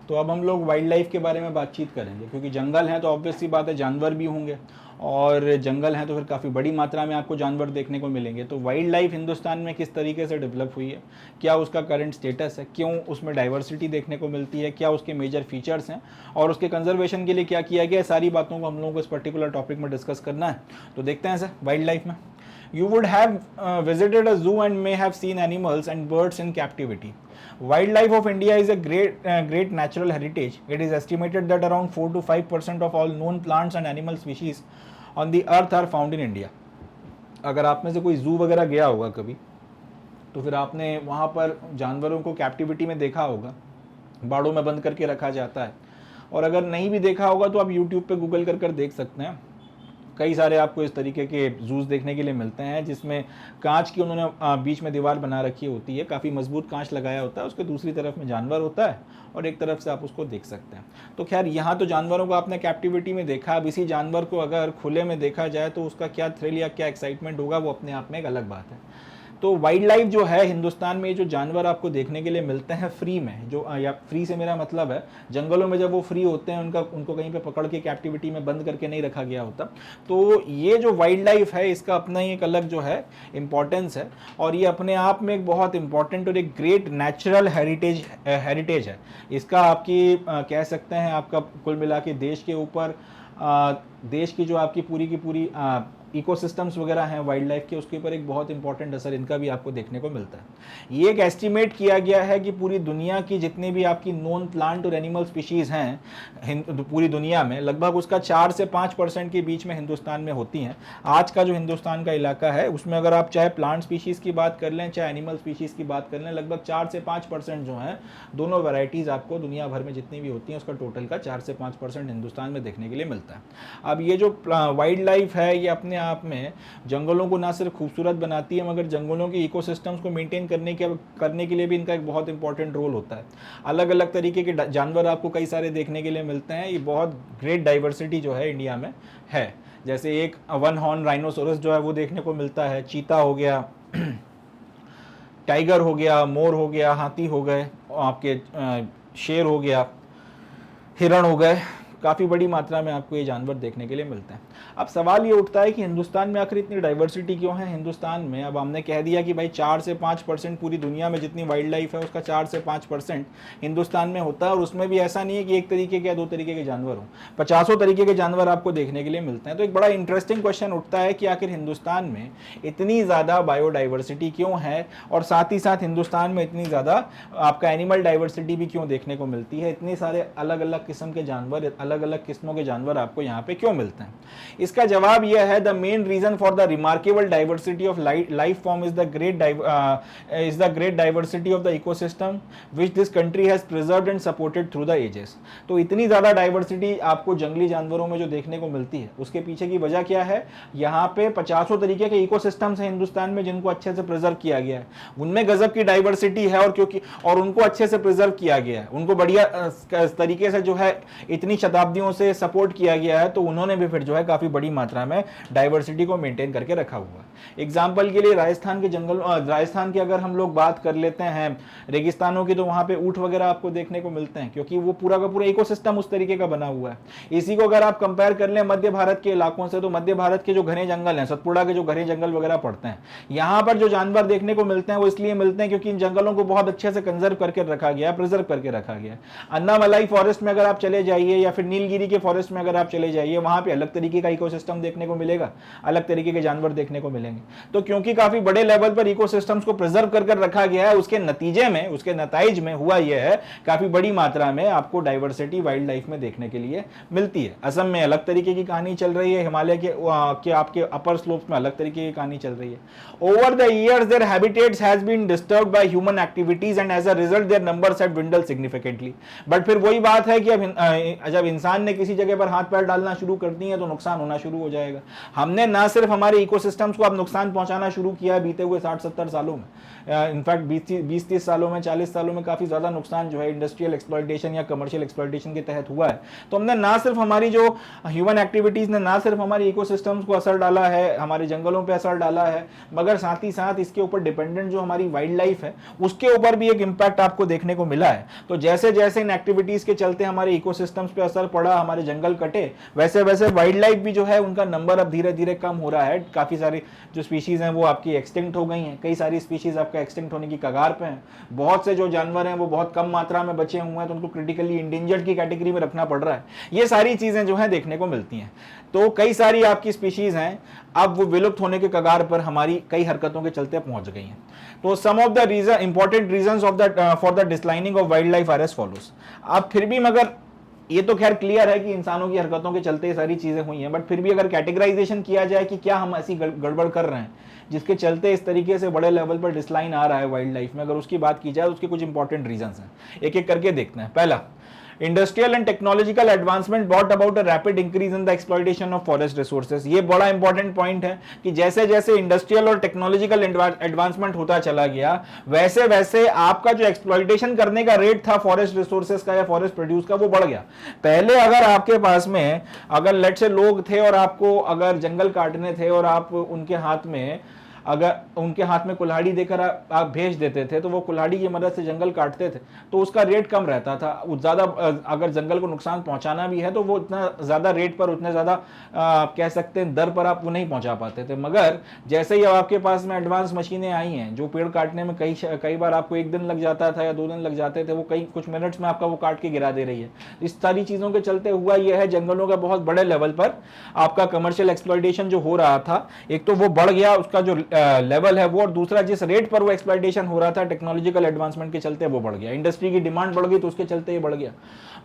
तो अब हम लोग वाइल्ड लाइफ के बारे में बातचीत करेंगे, क्योंकि जंगल हैं तो ऑब्वियस सी बात है जानवर भी होंगे, और जंगल हैं तो फिर काफ़ी बड़ी मात्रा में आपको जानवर देखने को मिलेंगे। तो वाइल्ड लाइफ हिंदुस्तान में किस तरीके से डेवलप हुई है, क्या उसका करंट स्टेटस है, क्यों उसमें डाइवर्सिटी देखने को मिलती है, क्या उसके मेजर फीचर्स हैं और उसके कंजर्वेशन के लिए क्या किया गया है, सारी बातों को हम लोगों को इस पर्टिकुलर टॉपिक में डिस्कस करना है। तो देखते हैं सर वाइल्ड लाइफ में। You would have visited a zoo and may have seen animals and birds in captivity. Wildlife of India is a great natural heritage. It is estimated that around 4 to 5% of all known plants and animal species on the earth are found in India. अगर आप में से कोई जू वगैरह गया होगा कभी, तो फिर आपने वहाँ पर जानवरों को कैप्टिविटी में देखा होगा, बाड़ों में बंद करके रखा जाता है। और अगर नहीं भी देखा होगा तो आप यूट्यूब पे गूगल कर देख सकते हैं, कई सारे आपको इस तरीके के जूस देखने के लिए मिलते हैं जिसमें कांच की उन्होंने बीच में दीवार बना रखी होती है, काफ़ी मजबूत कांच लगाया होता है, उसके दूसरी तरफ में जानवर होता है और एक तरफ से आप उसको देख सकते हैं। तो खैर यहाँ तो जानवरों को आपने कैप्टिविटी में देखा, अब इसी जानवर को अगर खुले में देखा जाए तो उसका क्या थ्रिल या क्या एक्साइटमेंट होगा, वो अपने आप में एक अलग बात है। तो वाइल्ड लाइफ जो है हिंदुस्तान में, जो जानवर आपको देखने के लिए मिलते हैं फ्री में, जो या फ्री से मेरा मतलब है जंगलों में जब वो फ्री होते हैं, उनको कहीं पे पकड़ के कैप्टिविटी में बंद करके नहीं रखा गया होता। तो ये जो वाइल्ड लाइफ है इसका अपना ही एक अलग जो है इम्पॉर्टेंस है, और ये अपने आप में एक बहुत इंपॉर्टेंट और एक ग्रेट नेचुरल हेरिटेज है। इसका आपकी कह सकते हैं आपका कुल मिला के देश के ऊपर, देश की जो आपकी पूरी की पूरी इकोसिस्टम्स वगैरह हैं वाइल्ड लाइफ के, उसके ऊपर एक बहुत इंपॉर्टेंट असर इनका भी आपको देखने को मिलता है। ये एक एस्टिमेट किया गया है कि पूरी दुनिया की जितनी भी आपकी नॉन प्लांट और एनिमल स्पीशीज़ हैं पूरी दुनिया में, लगभग उसका 4 से 5% के बीच में हिंदुस्तान में होती हैं। आज का जो हिंदुस्तान का इलाका है उसमें अगर आप चाहे प्लांट स्पीशीज़ की बात कर लें चाहे एनिमल स्पीशीज़ की बात कर लें, लगभग 4 से 5% जो है दोनों वैरायटीज़ आपको दुनिया भर में जितनी भी होती हैं उसका टोटल का 4 से 5% हिंदुस्तान में देखने के लिए मिलता है। अब ये जो वाइल्ड लाइफ है ये अपने आप में जंगलों को ना सिर्फ खूबसूरत बनाती है, मगर जंगलों के इकोसिस्टम्स को मेंटेन करने के लिए भी इनका एक बहुत इंपॉर्टेंट रोल होता है। अलग अलग तरीके के जानवर आपको कई सारे देखने के लिए मिलते हैं। ये बहुत ग्रेट डाइवर्सिटी जो है इंडिया में है। जैसे एक वन हॉर्न राइनोसोरस जो है वो देखने को मिलता है, चीता हो गया, टाइगर हो गया, मोर हो गया, हाथी हो गए, आपके शेर हो गया, हिरण हो गए, काफ़ी बड़ी मात्रा में आपको ये जानवर देखने के लिए मिलते हैं। अब सवाल ये उठता है कि हिंदुस्तान में आखिर इतनी डाइवर्सिटी क्यों है हिंदुस्तान में। अब हमने कह दिया कि भाई 4 से 5% पूरी दुनिया में जितनी वाइल्ड लाइफ है उसका 4 से 5% हिंदुस्तान में होता है, और उसमें भी ऐसा नहीं है कि एक तरीके के या दो तरीके के जानवर हों, 50 तरीके के जानवर आपको देखने के लिए मिलते हैं। तो एक बड़ा इंटरेस्टिंग क्वेश्चन उठता है कि आखिर हिंदुस्तान में इतनी ज़्यादा बायोडाइवर्सिटी क्यों है, और साथ ही साथ हिंदुस्तान में इतनी ज़्यादा आपका एनिमल डाइवर्सिटी भी क्यों देखने को मिलती है, इतने सारे अलग अलग किस्म के जानवर, अलग अलग किस्मों के जानवर आपको यहाँ पे क्यों मिलते हैं। इसका जवाब यह है, the main reason for the remarkable diversity of life form is the great diversity of the ecosystem which this country has preserved and supported through the ages. तो इतनी ज्यादा डाइवर्सिटी आपको जंगली जानवरों में जो देखने को मिलती है उसके पीछे की वजह क्या है, यहाँ पे 50 तरीके के इकोसिस्टम्स हैं हिंदुस्तान में जिनको अच्छे से प्रिजर्व किया गया है, उनमें गजब की डाइवर्सिटी है, और उनको अच्छे से प्रिजर्व किया गया है, उनको बढ़िया तरीके से जो है इतनी शताब्दियों से सपोर्ट किया गया है, तो उन्होंने भी फिर जो है काफी बड़ी मात्रा में डाइवर्सिटी को मेंटेन करके रखा हुआ है। एग्जांपल के लिए राजस्थान के जंगल, राजस्थान की अगर हम लोग बात कर लेते हैं रेगिस्तानों की, तो वहां पे ऊंट वगैरह आपको देखने को मिलते हैं, क्योंकि वो पूरा का पूरा इकोसिस्टम उस तरीके का बना हुआ है। इसी को अगर आप कंपेयर कर लें मध्य भारत के इलाकों से, तो मध्य भारत के जो घने जंगल हैं, सतपुड़ा के जो घने जंगल वगैरह पड़ते हैं, यहाँ पर जो जानवर देखने को मिलते हैं वो इसलिए मिलते हैं क्योंकि इन जंगलों को बहुत अच्छे से कंजर्व करके रखा गया, प्रिजर्व करके रखा गया। अन्नामलाई फॉरेस्ट में अगर आप चले जाइए या फिर नीलगिरी के फॉरेस्ट में अगर आप चले जाइए, वहां पे अलग तरीके का इकोसिस्टम देखने को मिलेगा, अलग तरीके के जानवर देखने को मिलेंगे। तो क्योंकि काफी बड़े लेवल पर इकोसिस्टम्स को प्रिजर्व कर रखा गया है, उसके नतीजे में, उसके नताइज में हुआ यह है काफी बड़ी मात्रा में आपको डाइवर्सिटी वाइल्ड लाइफ में देखने के लिए मिलती है। असम में अलग तरीके की कहानी चल रही है, हिमालय के आपके अपर स्लोप्स में अलग तरीके की कहानी चल रही है। Over the years their habitats has been disturbed by human activities and as a result their numbers have dwindled significantly। But फिर वही बात है कि अब जब इंसान ने किसी जगह पर हाथ पैर डालना शुरू कर दिए तो नुकसान होना शुरू हो जाएगा। हमने ना सिर्फ हमारे इकोसिस्टम्स को अब नुकसान पहुंचाना शुरू किया है बीते हुए 60-70 सालों में, इनफैक्ट 20-30 सालों में, 40 सालों में काफ़ी ज़्यादा नुकसान जो है इंडस्ट्रियल एक्सप्लॉयटेशन या कमर्शियल एक्सप्लॉयटेशन के तहत हुआ है। तो हमने ना सिर्फ हमारी जो ह्यूमन एक्टिविटीज़ ने ना सिर्फ हमारी इकोसिस्टम्स को असर डाला है, हमारे जंगलों पर असर डाला है, मगर साथ ही साथ इसके ऊपर डिपेंडेंट जो हमारी वाइल्ड लाइफ है उसके ऊपर भी एक इम्पैक्ट आपको देखने को मिला है। तो जैसे जैसे इन एक्टिविटीज़ के चलते हमारे इकोसिस्टम्स पे असर पड़ा, हमारे जंगल कटे, वैसे वैसे वाइल्ड लाइफ भी जो है उनका नंबर अब धीरे धीरे कम हो रहा है। काफ़ी सारी जो स्पीशीज़ हैं वो आपकी एक्सटिंक्ट हो गई हैं, कई सारी स्पीशीज़ आपका एक्सटिंक्ट होने की कगार पे हैं, बहुत से जो जानवर हैं वो बहुत कम मात्रा में बचे हुए हैं तो उनको क्रिटिकली इंडेंजर्ड की कैटेगरी में रखना पड़ रहा है। ये सारी चीज़ें जो हैं देखने को मिलती हैं। तो कई सारी आपकी स्पीशीज़ हैं अब वो विलुप्त होने के कगार पर हमारी कई हरकतों के चलते पहुंच गई हैं। तो some of the reason important reasons of the for the declining of wild life are as follows. अब फिर भी मगर ये तो खैर क्लियर है कि इंसानों की हरकतों के चलते ये सारी चीजें हुई हैं, बट फिर भी अगर कैटेगराइजेशन किया जाए कि क्या हम ऐसी गड़बड़ कर रहे हैं जिसके चलते इस तरीके से बड़े लेवल पर डिक्लाइन आ रहा है वाइल्ड लाइफ में, अगर उसकी बात की जाए तो उसके कुछ इंपॉर्टेंट रीजंस हैं, एक एक करके देखते हैं। पहला, industrial and technological advancement bought about a rapid increase in the exploitation of forest resources. ये बड़ा इंपॉर्टेंट पॉइंट है कि जैसे जैसे इंडस्ट्रियल और टेक्नोलॉजिकल एडवांसमेंट होता चला गया वैसे वैसे आपका जो एक्सप्लॉयटेशन करने का रेट था फॉरेस्ट रिसोर्सेज का या फॉरेस्ट प्रोड्यूस का वो बढ़ गया। पहले अगर आपके पास में अगर लेट से लोग थे और आपको अगर जंगल काटने थे और आप उनके हाथ में कुल्हाड़ी देकर आप भेज देते थे तो वो कुल्हाड़ी की मदद से जंगल काटते थे तो उसका रेट कम रहता था। ज़्यादा अगर जंगल को नुकसान पहुंचाना भी है तो वो इतना ज़्यादा रेट पर, उतने ज़्यादा कह सकते हैं दर पर आप वो नहीं पहुंचा पाते थे। मगर जैसे ही आपके पास में एडवांस मशीनें आई हैं जो पेड़ काटने में कई बार आपको 1 दिन लग जाता था या 2 दिन लग जाते थे, वो कुछ मिनट्स में आपका वो काट के गिरा दे रही है। इस सारी चीज़ों के चलते हुआ यह है जंगलों का बहुत बड़े लेवल पर आपका कमर्शियल एक्सप्लॉयटेशन जो हो रहा था, एक तो वो बढ़ गया उसका जो लेवल है वो, और दूसरा जिस रेट पर वो एक्सप्लॉयटेशन हो रहा था टेक्नोलॉजिकल एडवांसमेंट के चलते वो बढ़ गया। इंडस्ट्री की डिमांड बढ़ गई तो उसके चलते ये बढ़ गया।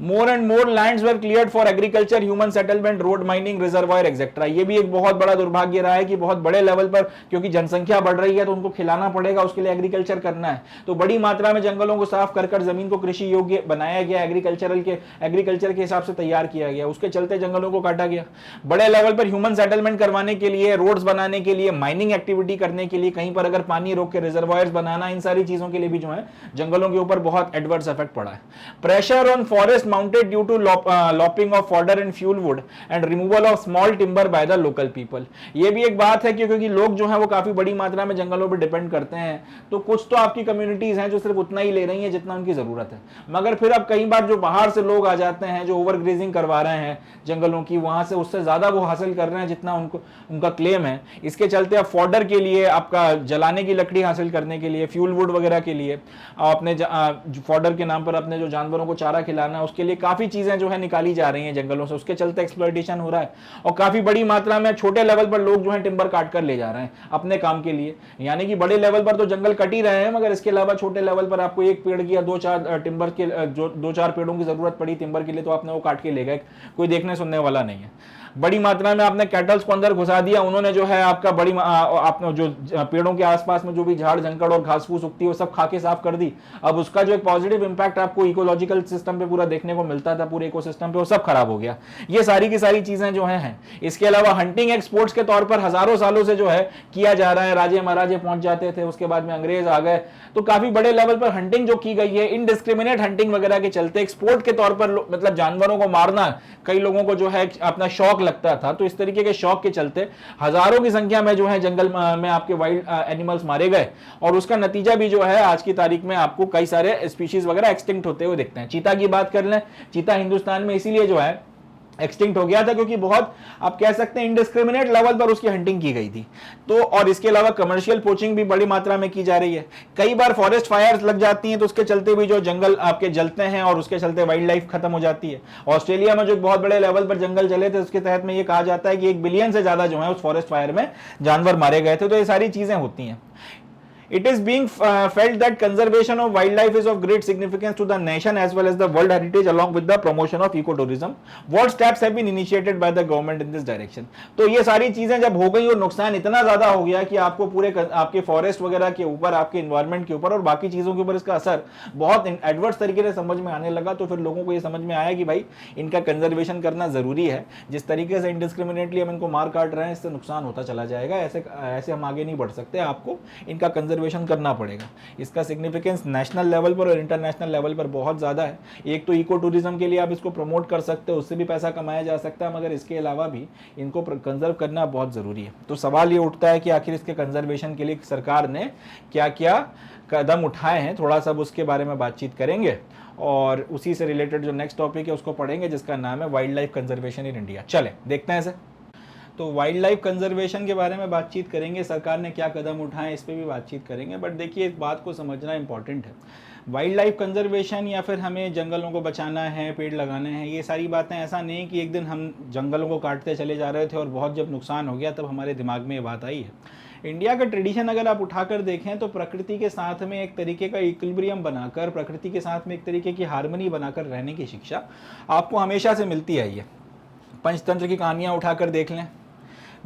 More and more lands were cleared for agriculture, human settlement, road mining, reservoir etcetera. ये भी एक बहुत बड़ा दुर्भाग्य रहा है कि बहुत बड़े लेवल पर क्योंकि जनसंख्या बढ़ रही है तो उनको खिलाना पड़ेगा, उसके लिए एग्रीकल्चर करना है, तो बड़ी मात्रा में जंगलों को साफ कर जमीन को कृषि योग्य बनाया गया, एग्रीकल्चर के हिसाब से तैयार किया गया, उसके चलते जंगलों को काटा गया। बड़े लेवल पर ह्यूमन सेटलमेंट करवाने के लिए, रोड्स बनाने के लिए, माइनिंग एक्टिविटी करने के लिए, कहीं पर अगर पानी रोक के रिजर्वायर्स बनाना, इन सारी चीजों के लिए भी जो है जंगलों के ऊपर बहुत एडवर्स इफेक्ट पड़ा है। Pressure on forest mounted due to lopping of fodder and fuel wood and removal of small timber by the local people. ये भी एक बात है क्योंकि लोग जो है वो काफी बड़ी मात्रा में जंगलों पर डिपेंड करते हैं, तो कुछ तो आपकी कम्युनिटीज हैं जो सिर्फ उतना ही ले रही हैं जितना उनकी जरूरत है, मगर फिर अब कई बार जो बाहर से लोग आ जाते हैं जो ओवर ग्रेजिंग करवा रहे हैं जंगलों की, वहां से उससे ज्यादा वो हासिल कर रहे हैं जितना उनका क्लेम है। इसके चलते अब फॉडर के लिए, आपका जलाने की लकड़ी हासिल करने के लिए, फ्यूल वुड वगैरह के लिए, अपने फॉडर के नाम पर अपने जो जानवरों को चारा खिलाना है उसके लिए काफी चीजें जो है निकाली जा रही हैं जंगलों से, उसके चलते एक्सप्लॉयटेशन हो रहा है और काफी बड़ी मात्रा में छोटे लेवल पर लोग जो है टिम्बर काट कर ले जा रहे हैं अपने काम के लिए। यानी कि बड़े लेवल पर तो जंगल कट ही रहे हैं मगर इसके अलावा छोटे लेवल पर आपको एक पेड़ की या 2-4 टिम्बर के जो 2-4 पेड़ों की जरूरत पड़ी टिम्बर के लिए तो आपने वो काट के ले गए, कोई देखने सुनने वाला नहीं है। बड़ी मात्रा में आपने कैटल्स को अंदर घुसा दिया, उन्होंने जो है आपका आपने जो पेड़ों के आसपास में जो भी झाड़ झंकड़ और घास फूस उगती है वो सब खा के साफ कर दी। अब उसका जो एक पॉजिटिव इंपैक्ट आपको इकोलॉजिकल सिस्टम पे पूरा देखने को मिलता था, पूरे इकोसिस्टम पे, वो सब खराब हो गया। ये सारी की सारी चीजें जो हैं। इसके अलावा हंटिंग एक्सपोर्ट्स के तौर पर हजारों सालों से जो है किया जा रहा है, राजे महाराजे पहुंच जाते थे, उसके बाद में अंग्रेज आ गए, तो काफी बड़े लेवल पर हंटिंग जो की गई है इनडिस्क्रिमिनेट हंटिंग वगैरह के चलते, एक्सपोर्ट के तौर पर मतलब जानवरों को मारना कई लोगों को जो है अपना शौक लगता था, तो इस तरीके के शौक के चलते हजारों की संख्या में जो है जंगल में आपके वाइल्ड एनिमल्स मारे गए और उसका नतीजा भी जो है आज की तारीख में आपको कई सारे स्पीशीज वगैरह एक्सटिंक्ट होते हुए दिखते हैं। चीता की बात कर लें, चीता हिंदुस्तान में इसीलिए जो है एक्सटिंक्ट हो गया था क्योंकि बहुत आप कह सकते हैं इंडिस्क्रिमिनेट लेवल पर उसकी हंटिंग की गई थी। तो और इसके अलावा कमर्शियल पोचिंग भी बड़ी मात्रा में की जा रही है, कई बार फॉरेस्ट फायर्स लग जाती हैं तो उसके चलते भी जो जंगल आपके जलते हैं और उसके चलते वाइल्ड लाइफ खत्म हो जाती है। ऑस्ट्रेलिया में जो बहुत बड़े लेवल पर जंगल जले थे उसके तहत में ये कहा जाता है कि 1 बिलियन से ज्यादा जो है उस फॉरेस्ट फायर में जानवर मारे गए थे। तो ये सारी चीजें होती हैं। It is being felt that conservation of wildlife is of great significance to the nation as well as the world heritage along with the promotion of ecotourism. What steps have been initiated by the government in this direction? तो ये सारी चीजें जब हो गई और नुकसान इतना ज्यादा हो गया कि आपको पूरे आपके फॉरेस्ट वगैरह के ऊपर, आपके इन्वायरमेंट के ऊपर और बाकी चीजों के ऊपर इसका असर बहुत एडवर्स तरीके से समझ में आने लगा, तो फिर लोगों को ये समझ में आया कि भाई इनका कंजर्वेशन करना जरूरी है। जिस तरीके से इंडिस्क्रिमिनेटली हम इनको मार काट रहे हैं, इससे नुकसान होता चला जाएगा, ऐसे हम आगे नहीं बढ़ सकते, आपको इनका कंजर्वेशन करना पड़ेगा। इसका सिग्निफिकेंस नेशनल लेवल पर और इंटरनेशनल लेवल पर बहुत ज़्यादा है। एक तो इको टूरिज्म के लिए आप इसको प्रमोट कर सकते हो, उससे भी पैसा कमाया जा सकता है, मगर इसके अलावा भी इनको कंजर्व करना बहुत ज़रूरी है। तो सवाल ये उठता है कि आखिर इसके कंजर्वेशन के लिए सरकार ने क्या क्या कदम उठाए हैं, थोड़ा सा उसके बारे में बातचीत करेंगे और उसी से रिलेटेड जो नेक्स्ट टॉपिक है उसको पढ़ेंगे, जिसका नाम है wild life conservation in India. चले देखते हैं इसे। तो वाइल्ड लाइफ कंजर्वेशन के बारे में बातचीत करेंगे, सरकार ने क्या कदम उठाए इस पर भी बातचीत करेंगे। बट देखिए, इस बात को समझना इंपॉर्टेंट है। वाइल्ड लाइफ कंजर्वेशन या फिर हमें जंगलों को बचाना है, पेड़ लगाने हैं, ये सारी बातें ऐसा नहीं कि एक दिन हम जंगलों को काटते चले जा रहे थे और बहुत जब नुकसान हो गया तब हमारे दिमाग में ये बात आई है। इंडिया का ट्रेडिशन अगर आप उठाकर देखें तो प्रकृति के साथ में एक तरीके का इक्विलिब्रियम बनाकर, प्रकृति के साथ में एक तरीके की हार्मनी बनाकर रहने की शिक्षा आपको हमेशा से मिलती आई है। पंचतंत्र की कहानियाँ उठाकर देख लें,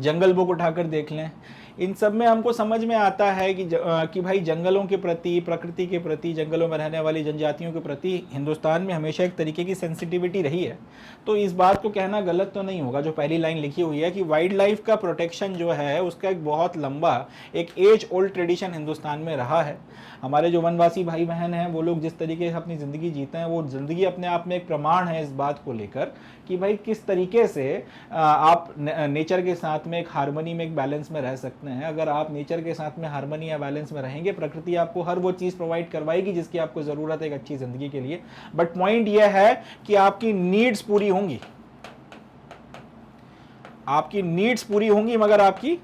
जंगल बुक उठाकर देख लें, इन सब में हमको समझ में आता है कि भाई जंगलों के प्रति, प्रकृति के प्रति, जंगलों में रहने वाली जनजातियों के प्रति हिंदुस्तान में हमेशा एक तरीके की सेंसिटिविटी रही है। तो इस बात को कहना गलत तो नहीं होगा, जो पहली लाइन लिखी हुई है कि वाइल्ड लाइफ का प्रोटेक्शन जो है उसका एक बहुत लंबा, एक एज ओल्ड ट्रेडिशन हिंदुस्तान में रहा है। हमारे जो वनवासी भाई बहन हैं वो लोग जिस तरीके से अपनी ज़िंदगी जीते हैं, वो ज़िंदगी अपने आप में एक प्रमाण है इस बात को लेकर कि भाई किस तरीके से आप नेचर के साथ में एक हार्मनी में, एक बैलेंस में रह सकते हैं। अगर आप नेचर के साथ में हार्मनी या बैलेंस में रहेंगे, प्रकृति आपको हर वो चीज़ प्रोवाइड करवाएगी जिसकी आपको ज़रूरत है एक अच्छी ज़िंदगी के लिए। बट पॉइंट यह है कि आपकी नीड्स पूरी होंगी, आपकी नीड्स पूरी होंगी, मगर आपकी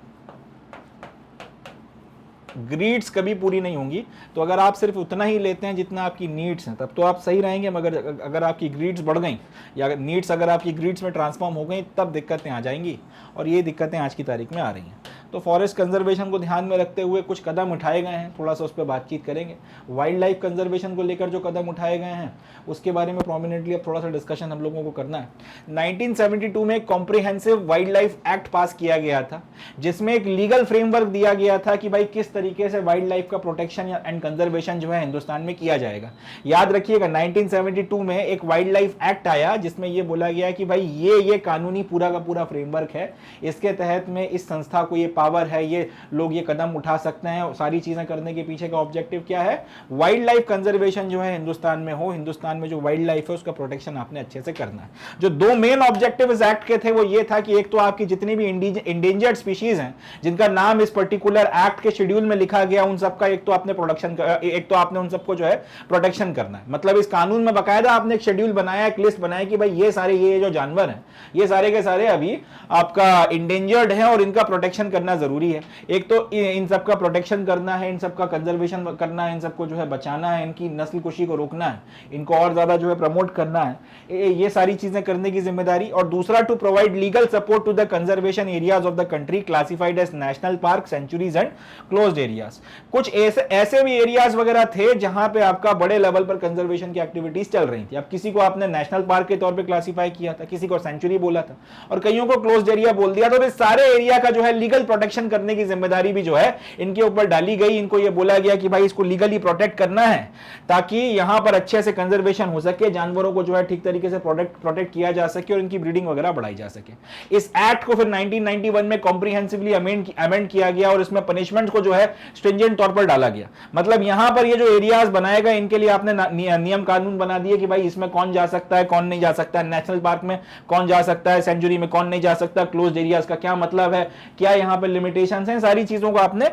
ग्रीड्स कभी पूरी नहीं होंगी। तो अगर आप सिर्फ उतना ही लेते हैं जितना आपकी नीड्स हैं तब तो आप सही रहेंगे, मगर अगर आपकी ग्रीड्स बढ़ गई या नीड्स अगर आपकी ग्रीड्स में ट्रांसफॉर्म हो गई तब दिक्कतें आ जाएंगी, और ये दिक्कतें आज की तारीख में आ रही हैं। तो फॉरेस्ट कंजर्वेशन को ध्यान में रखते हुए कुछ कदम उठाए गए हैं, थोड़ा सा उस पर बातचीत करेंगे। वाइल्ड लाइफ कंजर्वेशन को लेकर जो कदम उठाए गए हैं उसके बारे में प्रोमिनेंटली अब थोड़ा सा डिस्कशन हम लोगों को करना है। 1972 में एक कॉम्प्रिहेंसिव वाइल्ड लाइफ एक्ट पास किया गया था, जिसमें एक लीगल फ्रेमवर्क दिया गया था कि भाई किस तरीके से वाइल्ड लाइफ का प्रोटेक्शन एंड कंजर्वेशन जो है हिंदुस्तान में किया जाएगा। याद रखिएगा, 1972 में एक वाइल्ड लाइफ एक्ट आया जिसमें यह बोला गया कि भाई ये कानूनी पूरा का पूरा फ्रेमवर्क है, इसके तहत में इस संस्था को ये पावर है, ये लोग ये कदम उठा सकते हैं। सारी चीजें करने के पीछे का ऑब्जेक्टिव क्या है? वाइल्ड लाइफ कंजर्वेशन जो है हिंदुस्तान में हो, हिंदुस्तान में जो वाइल्ड लाइफ है उसका प्रोटेक्शन आपने अच्छे से करना है। जो दो मेन ऑब्जेक्टिव इस एक्ट के थे वो ये था कि एक तो आपकी जितनी भी इंडेंजर्ड स्पीशीज हैं जिनका नाम इस पर्टिकुलर एक्ट के शेड्यूल में लिखा गया, उन सबका एक तो आपने उन सबको जो है प्रोटेक्शन करना है। मतलब इस कानून में बकायदा आपने एक शेड्यूल बनाया, एक लिस्ट बनाया कि भाई ये सारे ये जो जानवर हैं ये सारे के सारे अभी आपका इंडेंजर्ड है और इनका प्रोटेक्शन करना जरूरी है। एक तो इन सब का प्रोटेक्शन करना है, इन सब का कंजर्वेशन करना है, इन सबको जो है बचाना है, इनकी नस्ल कुशी को रोकना है, इनको और ज्यादा जो है प्रमोट करना है, ये सारी चीजें करने की जिम्मेदारी। और दूसरा, to provide legal support to the conservation areas of the country classified as national park, sanctuaries and closed areas. कुछ ऐसे भी एरियाज वगैरह थे जहां पे आपका बड़े लेवल पर कंजर्वेशन की एक्टिविटीज चल रही थी। अब किसी को आपने नेशनल पार्क के तौर पे क्लासिफाई किया था, किसी को सेंचुरी बोला था और कईयों को क्लोज्ड एरिया बोल दिया। तो इस सारे एरिया का जो है लीगल प्रोटेक्शन करने की जिम्मेदारी भी जो है इनके ऊपर डाली गई। इनको यह बोला गया कि भाई इसको लीगली प्रोटेक्ट करना है ताकि यहां पर अच्छे से कंजर्वेशन हो सके, जानवरों को जो है ठीक तरीके से प्रोटेक्ट किया जा सके और इनकी ब्रीडिंग वगैरह बढ़ाई जा सके। इस एक्ट को फिर 1991 में कॉम्प्रिहेंसिवली अमेंड किया गया और इसमें पनिशमेंट को जो है स्ट्रिंजेंट तौर पर डाला गया। मतलब यहां पर ये जो एरियाज बनाए गए इनके लिए आपने नियम कानून बना दिए कि भाई इसमें कौन जा सकता है, कौन नहीं जा सकता है, नेशनल पार्क में कौन जा सकता है, सेंचुरी में कौन नहीं जा सकता, क्लोज्ड एरियाज का क्या मतलब है, क्या यहां पर लिमिटेशंस हैं, सारी चीजों को आपने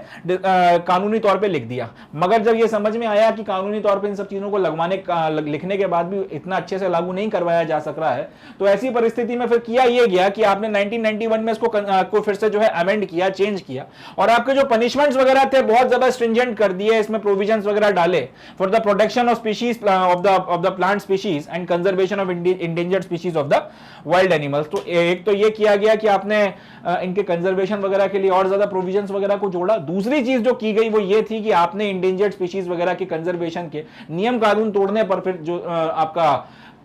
कानूनी तौर पे लिख दिया। मगर जब ये समझ में आया कि कानूनी तौर पे इन सब चीजों को लिखने के बाद भी इतना अच्छे से लागू नहीं करवाया जा सक रहा है, तो ऐसी परिस्थिति में फिर किया ये गया कि आपने 1991 में इसको फिर से जो है अमेंड किया, चेंज किया और आपके जो पनिशमेंट्स वगैरह थे बहुत ज्यादा स्ट्रिंजेंट कर दिए। इसमें प्रोविजंस वगैरह डाले for the protection of species of the plant species and conservation of endangered species of the wild animals. तो एक तो ये किया गया कि आपने इनके कंजर्वेशन वगैरह के लिए और ज्यादा प्रोविजंस वगैरह को जोड़ा। दूसरी चीज जो की गई वो ये थी कि आपने इंडेंजर्ड स्पीशीज वगैरह के कंजर्वेशन के नियम कानून तोड़ने पर फिर जो आपका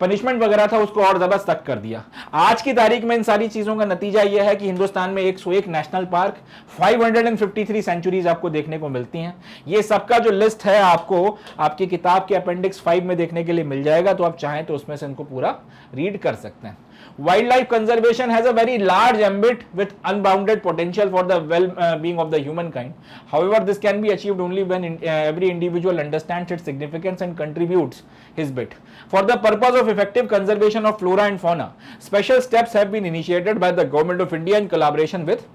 पनिशमेंट वगैरह था उसको और ज्यादा सख्त कर दिया। आज की तारीख में इन सारी चीजों का नतीजा यह है कि हिंदुस्तान में 101 नेशनल पार्क, 553 सेंचुरीज आपको देखने को मिलती हैं। ये सबका जो लिस्ट है आपको आपकी किताब के अपेंडिक्स 5 में देखने के लिए मिल जाएगा, तो आप चाहें तो उसमें से इनको पूरा रीड कर सकते हैं। Wildlife conservation has a very large ambit with unbounded potential for the well-being of the humankind. However, this can be achieved only when every individual understands its significance and contributes his bit. For the purpose of effective conservation of flora and fauna, special steps have been initiated by the Government of India in collaboration with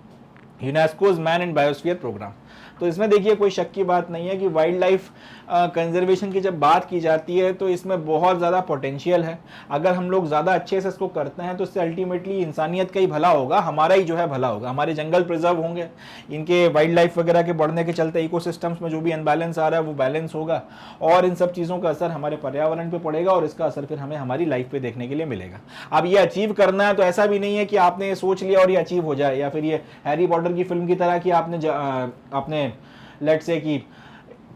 UNESCO's Man and Biosphere Program. तो इसमें देखिए कोई शक की बात नहीं है कि वाइल्ड लाइफ कंजर्वेशन की जब बात की जाती है तो इसमें बहुत ज़्यादा पोटेंशियल है। अगर हम लोग ज़्यादा अच्छे से इसको करते हैं तो इससे अल्टीमेटली इंसानियत का ही भला होगा, हमारा ही जो है भला होगा। हमारे जंगल प्रिजर्व होंगे, इनके वाइल्ड लाइफ वगैरह के बढ़ने के चलते इकोसिस्टम्स में जो भी अनबैलेंस आ रहा है वो बैलेंस होगा, और इन सब चीज़ों का असर हमारे पर्यावरण पर पड़ेगा और इसका असर फिर हमें हमारी लाइफ पे देखने के लिए मिलेगा। अब ये अचीव करना है तो ऐसा भी नहीं है कि आपने ये सोच लिया और ये अचीव हो जाए, या फिर ये हैरी पॉटर की फिल्म की तरह कि आपने लेट्स से कि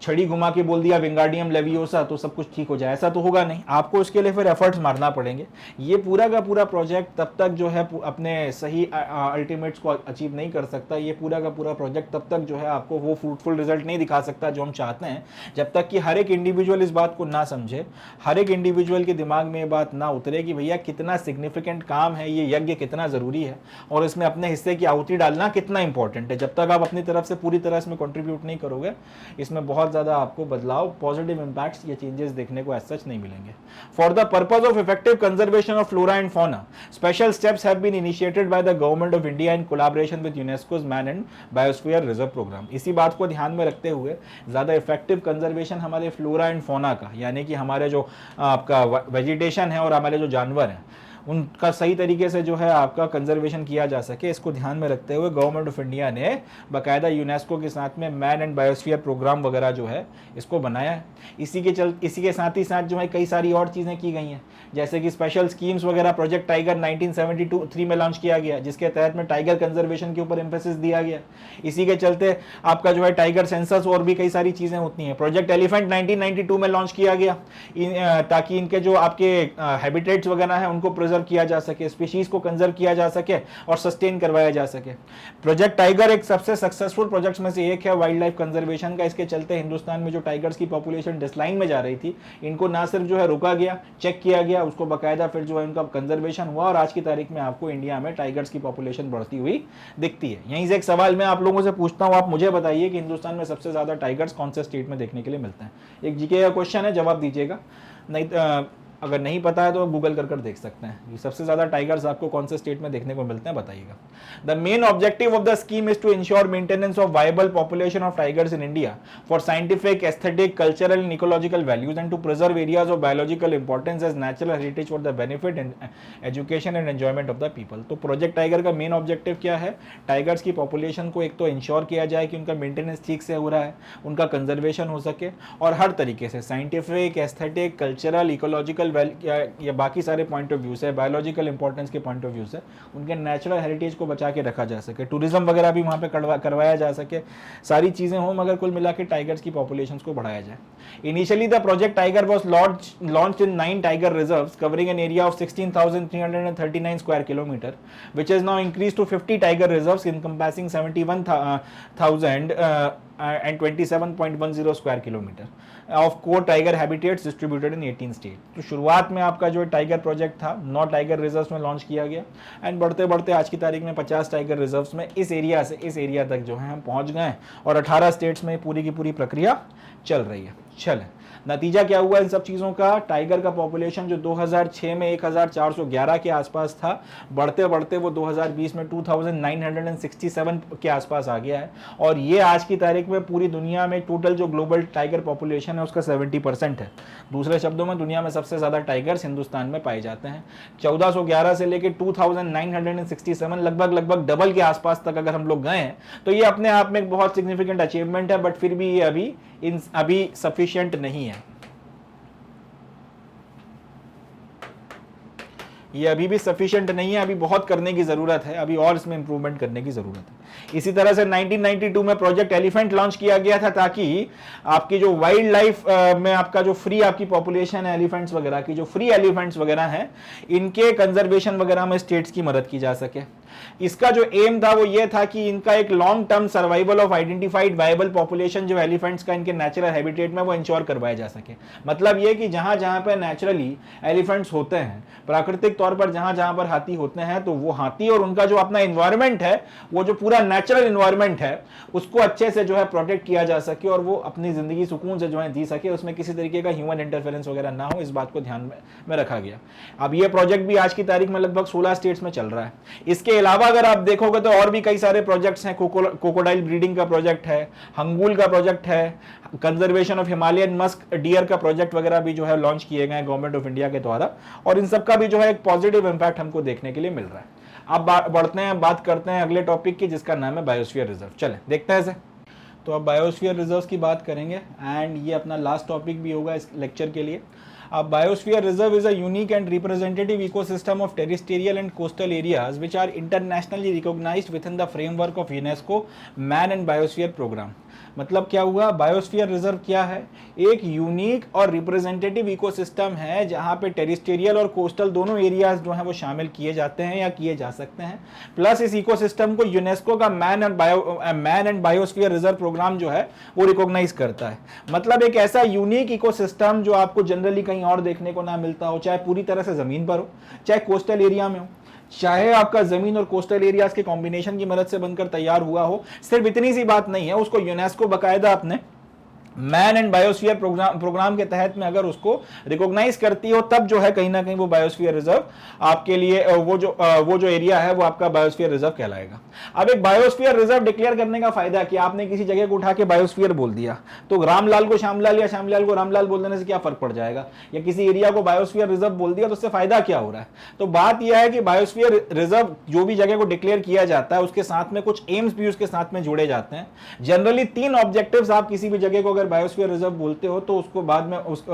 छड़ी घुमा के बोल दिया विंगार्डियम लेवियोसा तो सब कुछ ठीक हो जाए, ऐसा तो होगा नहीं। आपको उसके लिए फिर एफर्ट्स मारना पड़ेंगे। ये पूरा का पूरा प्रोजेक्ट तब तक जो है अपने सही अल्टीमेट्स को अचीव नहीं कर सकता। ये पूरा का पूरा प्रोजेक्ट तब तक जो है आपको वो फ्रूटफुल रिजल्ट नहीं दिखा सकता जो हम चाहते हैं, जब तक कि हर एक इंडिविजुअल इस बात को ना समझे, हर एक इंडिविजुअल के दिमाग में ये बात ना उतरे कि भैया कितना सिग्निफिकेंट काम है, ये यज्ञ कितना ज़रूरी है और इसमें अपने हिस्से की आहुति डालना कितना इंपॉर्टेंट है। जब तक आप अपनी तरफ से पूरी तरह इसमें कंट्रीब्यूट नहीं करोगे, इसमें बहुत ज़्यादा आपको बदलाव, पॉजिटिव इंपैक्ट्स या चेंजेस देखने को एज सच नहीं मिलेंगे। For the purpose of effective conservation of flora and fauna, special steps have been initiated by the government of India in collaboration with UNESCO's man and biosphere reserve programme. इसी बात को ध्यान में रखते हुए ज़्यादा इफेक्टिव कंजर्वेशन हमारे flora and fauna का, यानी कि हमारे जो आपका वेजिटेशन है और हमारे जो जानवर हैं उनका सही तरीके से जो है आपका कंजर्वेशन किया जा सके, इसको ध्यान में रखते हुए गवर्नमेंट ऑफ इंडिया ने बाकायदा यूनेस्को के साथ में मैन एंड बायोस्फीयर प्रोग्राम वगैरह जो है इसको बनाया है। इसी के साथ ही साथ जो है कई सारी और चीज़ें की गई हैं, जैसे कि स्पेशल स्कीम्स वगैरह। प्रोजेक्ट टाइगर 1973 में लॉन्च किया गया, जिसके तहत में टाइगर कंजर्वेशन के ऊपर एम्फेसिस दिया गया। इसी के चलते आपका जो है टाइगर सेंसस और भी कई सारी चीज़ें होती हैं। प्रोजेक्ट एलिफेंट 1992 में लॉन्च किया गया ताकि इनके जो आपके हैबिटेट्स वगैरह हैं उनको प्रिजर्व किया जा सके, स्पीशीज को कंजर्व किया जा सके और सस्टेन करवाया जा सके। प्रोजेक्ट टाइगर एक सबसे सक्सेसफुल प्रोजेक्ट्स में से एक है वाइल्ड लाइफ कंजर्वेशन का। इसके चलते हिंदुस्तान में जो टाइगर्स की पॉपुलेशन डिक्लाइन में जा रही थी, इनको ना सिर्फ जो है रोका गया, चेक किया गया, उसको बाकायदा फिर जो है उनका कंजर्वेशन हुआ और आज की तारीख में आपको इंडिया में टाइगर्स की पॉपुलेशन बढ़ती हुई दिखती है। यहीं से एक सवाल मैं आप लोगों से पूछता हूं, आप मुझे बताइए कि हिंदुस्तान में सबसे ज्यादा टाइगर्स कौन से स्टेट में देखने के लिए मिलते हैं? एक जीके का क्वेश्चन है, जवाब दीजिएगा। नहीं अगर नहीं पता है तो गूगल कर देख सकते हैं कि सबसे ज्यादा टाइगर्स आपको कौन से स्टेट में देखने को मिलते हैं, बताइएगा। The main objective of the scheme is to ensure maintenance of viable population of tigers in India for scientific, aesthetic, cultural and ecological values and to preserve areas of biological importance as natural heritage for the benefit and education and enjoyment of the people. तो project tiger का main objective क्या है? Tigers की population को एक तो ensure किया जाए कि उनका मेंटेनेंस ठीक से हो रहा है, उनका कंजर्वेशन हो सके और हर तरीके से साइंटिफिक, एस्थेटिक, कल्चरल, इकोलॉजिकल या बाकी सारे पॉइंट ऑफ व्यू से, बायोलॉजिकल इंपॉर्टेंस के पॉइंट ऑफ व्यू से उनके नेचुरल हेरिटेज को बचा के रखा जा सके, टूरिज्म वगैरह भी वहाँ पे करवाया जा सके, सारी चीज़ें हों, मगर कुल मिला के टाइगर्स की पॉपुलेशन को बढ़ाया जाए। Initially the project tiger was launched in 9 tiger reserves covering an area of 16,339 square kilometre, which is now increase to 50 tiger reserves encompassing 71,000 and 27.10 square kilometre of core tiger habitats distributed in 18 state. तो शुरुआत में आपका जो tiger project था 9 tiger reserves में launch किया गया and बढ़ते बढ़ते आज की तारीख में 50 टाइगर रिजर्व्स में इस एरिया से इस एरिया तक जो है हम पहुंच गए और 18 स्टेट्स में पूरी की पूरी प्रक्रिया चल रही है। चलें, नतीजा क्या हुआ इन सब चीज़ों का? टाइगर का पॉपुलेशन जो 2006 में 1411 के आसपास था, बढ़ते बढ़ते वो 2020 में 2967 के आसपास आ गया है और ये आज की तारीख में पूरी दुनिया में टोटल जो ग्लोबल टाइगर पॉपुलेशन है उसका 70% है। दूसरे शब्दों में दुनिया में सबसे ज़्यादा टाइगर्स हिंदुस्तान में पाए जाते हैं। 1411 से लेकर 2967 लगभग डबल के आसपास तक अगर हम लोग गए हैं तो ये अपने आप में एक बहुत सिग्निफिकेंट अचीवमेंट है, बट फिर भी ये अभी सफिशिएंट नहीं है। ये अभी भी सफिशिएंट नहीं है, अभी बहुत करने की ज़रूरत है, अभी और इसमें इंप्रूवमेंट करने की ज़रूरत है। इसी तरह से 1992 में प्रोजेक्ट एलिफेंट लॉन्च किया गया था, ताकि आपकी जो वाइल्ड लाइफ में आपका जो फ्री आपकी पॉपुलेशन है एलिफेंट्स वगैरह की, जो फ्री एलिफेंट्स वगैरह हैं, इनके कंजर्वेशन वगैरह में स्टेट्स की मदद की जा सके। इसका जो एम था वो ये था कि इनका एक long term survival of identified viable population जो एलिफेंट्स का इनके नेचुरल हैबिटेट में वो इंश्योर करवाया जा सके। मतलब ये कि जहां जहां पर नेचुरली एलिफेंट्स होते हैं, प्राकृतिक तौर पर जहां जहां पर हाथी होते हैं, तो वो हाथी और उनका जो अपना इन्वायरमेंट है, वो जो पूरा नेचुरल इन्वायरमेंट है, उसको अच्छे से जो है प्रोटेक्ट किया जा सके और वो अपनी जिंदगी सुकून से जो है जी सके, उसमें किसी तरीके का ह्यूमन इंटरफेरेंस वगैरह ना हो, इस बात को ध्यान में रखा गया। अब ये प्रोजेक्ट भी आज की तारीख में लगभग 16 स्टेट्स में चल रहा है। इसके अलावा अगर आप देखोगे तो और भी कई सारे प्रोजेक्ट्स हैं। क्रोकोडाइल ब्रीडिंग का प्रोजेक्ट है, हंगूल का प्रोजेक्ट है, conservation of Himalayan musk deer का प्रोजेक्ट वगैरह भी जो है लॉन्च किए गए गवर्नमेंट ऑफ इंडिया के द्वारा, और इन सब का भी जो है एक पॉजिटिव इंपैक्ट हमको देखने के लिए मिल रहा है। अब बढ़ते हैं, बात करते हैं अगले टॉपिक की, जिसका नाम है बायोस्फीयर रिजर्व। चलें देखते हैं इसे। तो अब बायोस्फीयर रिजर्व की बात करेंगे एंड ये अपना लास्ट टॉपिक भी होगा इस लेक्चर के लिए। अब biosphere reserve is a unique and representative ecosystem of terrestrial and coastal areas which are internationally recognised within the framework of UNESCO man and biosphere programme. मतलब क्या हुआ, बायोस्फीयर रिजर्व क्या है? एक यूनिक और रिप्रेजेंटेटिव इकोसिस्टम है जहां पे टेरिस्टेरियल और कोस्टल दोनों एरियाज जो हैं वो शामिल किए जाते हैं या किए जा सकते हैं। प्लस इस इकोसिस्टम को यूनेस्को का man and biosphere reserve programme जो है वो रिकॉग्नाइज करता है। मतलब एक ऐसा यूनिक इकोसिस्टम जो आपको जनरली कहीं और देखने को ना मिलता हो, चाहे पूरी तरह से जमीन पर हो, चाहे कोस्टल एरिया में हो, चाहे आपका जमीन और कोस्टल एरियाज के कॉम्बिनेशन की मदद से बनकर तैयार हुआ हो। सिर्फ इतनी सी बात नहीं है, उसको यूनेस्को बकायदा अपने मैन एंड बायोस्फीयर प्रोग्राम के तहत में अगर उसको रिकॉग्नाइज करती हो, तब जो है कहीं ना कहीं वो बायोस्फीयर रिजर्व आपके लिए वो जो एरिया है वो आपका बायोस्फीयर रिजर्व कहलाएगा। अब एक बायोस्फीयर रिजर्व डिक्लेयर करने का फायदा कि आपने किसी जगह को उठा के बायोस्फीयर बोल दिया, तो रामलाल को श्यामलाल या श्यामलाल को रामलाल बोल देने से क्या फर्क पड़ जाएगा, या किसी एरिया को बायोस्फीयर रिजर्व बोल दिया तो उससे फायदा क्या हो रहा है? तो बात यह है कि बायोस्फीयर रिजर्व जो भी जगह को डिक्लेयर किया जाता है उसके साथ में कुछ एम्स भी उसके साथ में जोड़े जाते हैं। जनरली 3 ऑब्जेक्टिव्स आप किसी भी जगह को अगर बायोस्फीयर रिजर्व बोलते हो तो उसको बाद में उस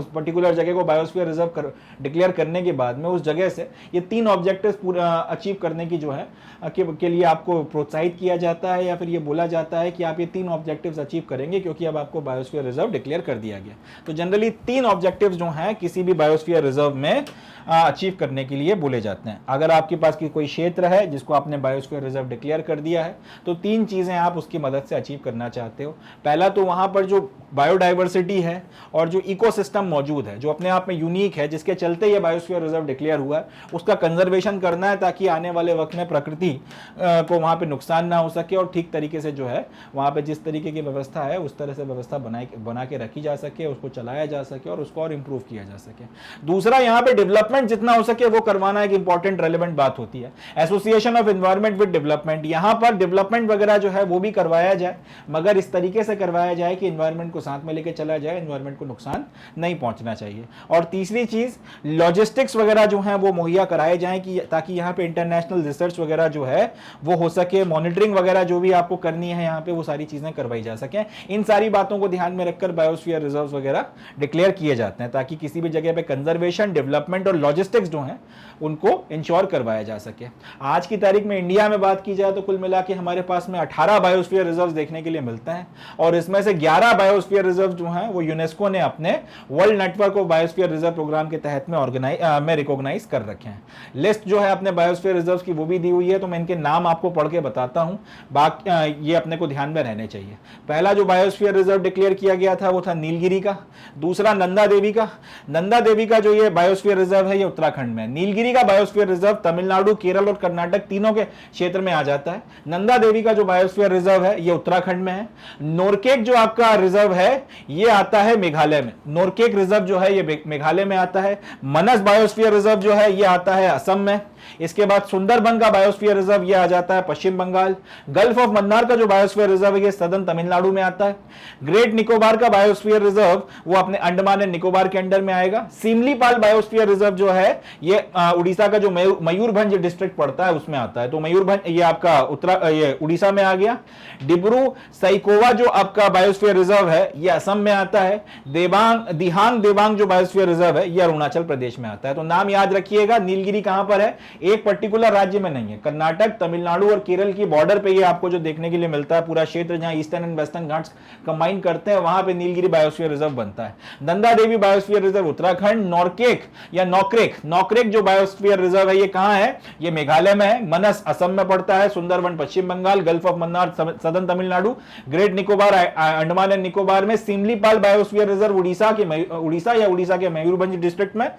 पर्टिकुलर जगह को बायोस्फीयर रिजर्व डिक्लेयर करने के बाद में उस जगह से ये 3 ऑब्जेक्टिव्स पूरा अचीव करने की जो है के लिए आपको प्रोत्साहित किया जाता है, या फिर ये बोला जाता है कि आप ये 3 ऑब्जेक्टिव्स अचीव करेंगे क्योंकि अब आपको बायोस्फीयर रिजर्व डिक्लेयर कर दिया गया। तो जनरली 3 ऑब्जेक्टिव्स जो हैं किसी भी बायोस्फीयर रिजर्व में अचीव करने के लिए बोले जाते हैं। अगर आपके पास कोई क्षेत्र है जिसको आपने बायोस्फीयर रिजर्व डिक्लेयर कर दिया है, तो 3 चीजें आप उसकी मदद से अचीव करना चाहते हो। पहला तो वहां पर जो बायोडाइवर्सिटी है और जो इकोसिस्टम मौजूद है, जो अपने आप में यूनिक है, जिसके चलते ये बायोस्फीयर रिजर्व डिक्लेयर हुआ है, उसका कंजर्वेशन करना है ताकि आने वाले वक्त में प्रकृति को वहां पे नुकसान ना हो सके और ठीक तरीके से जो है वहां पे जिस तरीके की व्यवस्था है उस तरह से व्यवस्था बना के रखी जा सके, उसको चलाया जा सके और उसको और इंप्रूव किया जा सके। दूसरा, यहाँ पे डेवलपमेंट जितना हो सके वो करवाना एक इंपॉर्टेंट रेलेवेंट बात होती है। Association of environment with development, यहाँ पर डेवलपमेंट वगैरह जो है वो भी करवाया जाए, मगर इस तरीके से करवाया जाए कि एनवायरमेंट को साथ में लेके चला जाए, एनवायरमेंट को नुकसान नहीं पहुंचना चाहिए। और तीसरी चीज, लॉजिस्टिक्स वगैरह जो है वो मुहैया कराए जाए कि ताकि यहाँ पे इंटरनेशनल रिसर्च वगैरह जो है वो हो सके, मॉनिटरिंग वगैरह जो भी आपको करनी है यहाँ पे वो सारी चीजें करवाई जा सके। इन सारी बातों को ध्यान में रखकर बायोस्फीयर रिजर्व वगैरह डिक्लेयर किए जाते हैं ताकि किसी भी जगह पे कंजर्वेशन, डेवलपमेंट और लॉजिस्टिक्स जो हैं उनको इंश्योर करवाया जा सके। आज की तारीख में इंडिया में बात की जाए तो कुल मिला के हमारे पास में 18 बायोस्फीयर रिजर्व देखने के लिए मिलते हैं, और इसमें से 11 बायोस्फीयर रिजर्व जो हैं वो यूनेस्को ने अपने world network of biosphere reserve programme के तहत में रिकॉग्नाइज कर रखे हैं। लिस्ट जो है अपने बायोस्फीयर रिजर्व की वो भी दी हुई है, तो मैं इनके नाम आपको पढ़ के बताता हूं, बाकी ये अपने को ध्यान में रहने चाहिए। पहला जो बायोस्फीयर रिजर्व डिक्लेयर किया गया था वो था नीलगिरी का। दूसरा नंदा देवी का। नंदा देवी का जो ये बायोस्फीयर रिजर्व है ये उत्तराखंड में। नीलगिरी का बायोस्फीयर रिजर्व तमिलनाडु, केरल और कर्नाटक तीनों के क्षेत्र में आ जाता है। नंदा देवी का जो बायोस्फीयर रिजर्व है ये उत्तराखंड में है। नोरकेक जो आपका रिजर्व है ये आता है मेघालय में। नोरकेक रिजर्व जो है ये मेघालय में आता है। मनस बायोस्फीयर रिजर्व जो है ये आता है असम में। इसके बाद सुंदरबन का बायोस्फीयर रिजर्व ये आ जाता है पश्चिम बंगाल। गल्फ ऑफ मन्नार का जो बायोस्फीयर रिजर्व है ये सदर्न तमिलनाडु में आता है। ग्रेट निकोबार का बायोस्फीयर रिजर्व वो अपने अंडमान एंड निकोबार के अंडर में आएगा। सिमलीपाल बायोस्फीयर रिजर्व जो है ये उड़ीसा का जो मयूरभंज डिस्ट्रिक्ट पड़ता है उसमें आता है। तो मयूरभंज ये आपका ये उड़ीसा में आ गया। डिब्रू सैकोवा जो आपका बायोस्फीयर रिजर्व है ये असम में आता है। दिहांग देबांग जो बायोस्फीयर रिजर्व है ये अरुणाचल प्रदेश में आता है। तो नाम याद रखिएगा, नीलगिरी कहां पर है, एक पर्टिकुलर राज्य में नहीं है, कर्नाटक, तमिलनाडु और केरल की बॉर्डर पे ये आपको जो देखने के लिए मिलता है, पूरा क्षेत्र जहां eastern and western Ghats combine करते हैं वहां पे नीलगिरी बायोस्फीयर रिजर्व बनता है। Nanda Devi biosphere reserve Uttarakhand. नॉर्केक या नॉकरेक जो बायोस्फीयर रिजर्व है ये कहां है, ये मेघालय में है। मनस असम में पड़ता है। Sundarban Paschim Bangal. Gulf of Mannar southern Tamil Nadu. Great Nicobar Andaman and Nicobar में। सिमलीपाल बायोस्फीयर रिजर्व उड़ीसा या उड़ीसा के मयूरभंज डिस्ट्रिक्ट में।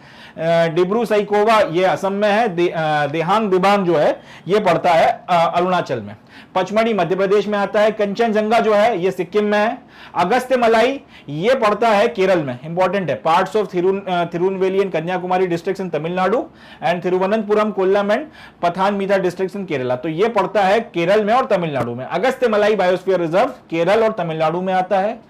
डिब्रू सैकोवा ये असम में है। देहांग दिबांग जो है ये पड़ता है अरुणाचल में। पचमढ़ी मध्य प्रदेश में आता है। कंचनजंगा जो है ये सिक्किम में है। अगस्त्य मलाई ये पड़ता है केरल में, इंपॉर्टेंट है। Parts of Tirunelveli and Kanyakumari districts in Tamil Nadu and Thiruvananthapuram Kollam and Pathanamthitta districts in Kerala. तो ये पड़ता है केरल में और तमिलनाडु में। अगस्त्य मलाई बायोस्फीयर रिजर्व केरल और तमिलनाडु में आता है।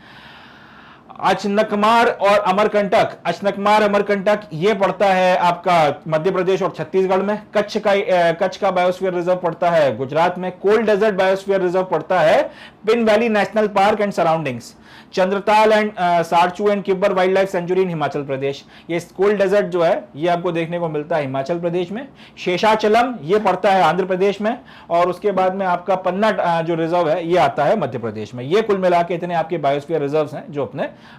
अचनकमार और अमरकंटक ये पड़ता है आपका मध्य प्रदेश और छत्तीसगढ़ में। कच्छ का बायोस्फीयर रिजर्व पड़ता है गुजरात में। कोल्ड डेजर्ट बायोस्फीयर रिजर्व पड़ता है Pin valley national park and surroundings. Chandratal and Sarchu and Kibber wild life sanctuary in Himachal Pradesh. ये कोल्ड डेजर्ट जो है ये आपको देखने को मिलता है हिमाचल प्रदेश में। शेषाचलम ये पड़ता है आंध्र प्रदेश में। और उसके बाद में आपका पन्ना जो रिजर्व है ये आता है मध्य प्रदेश में। ये कुल मिला के इतने आपके बायोस्फीयर रिजर्व्स हैं जो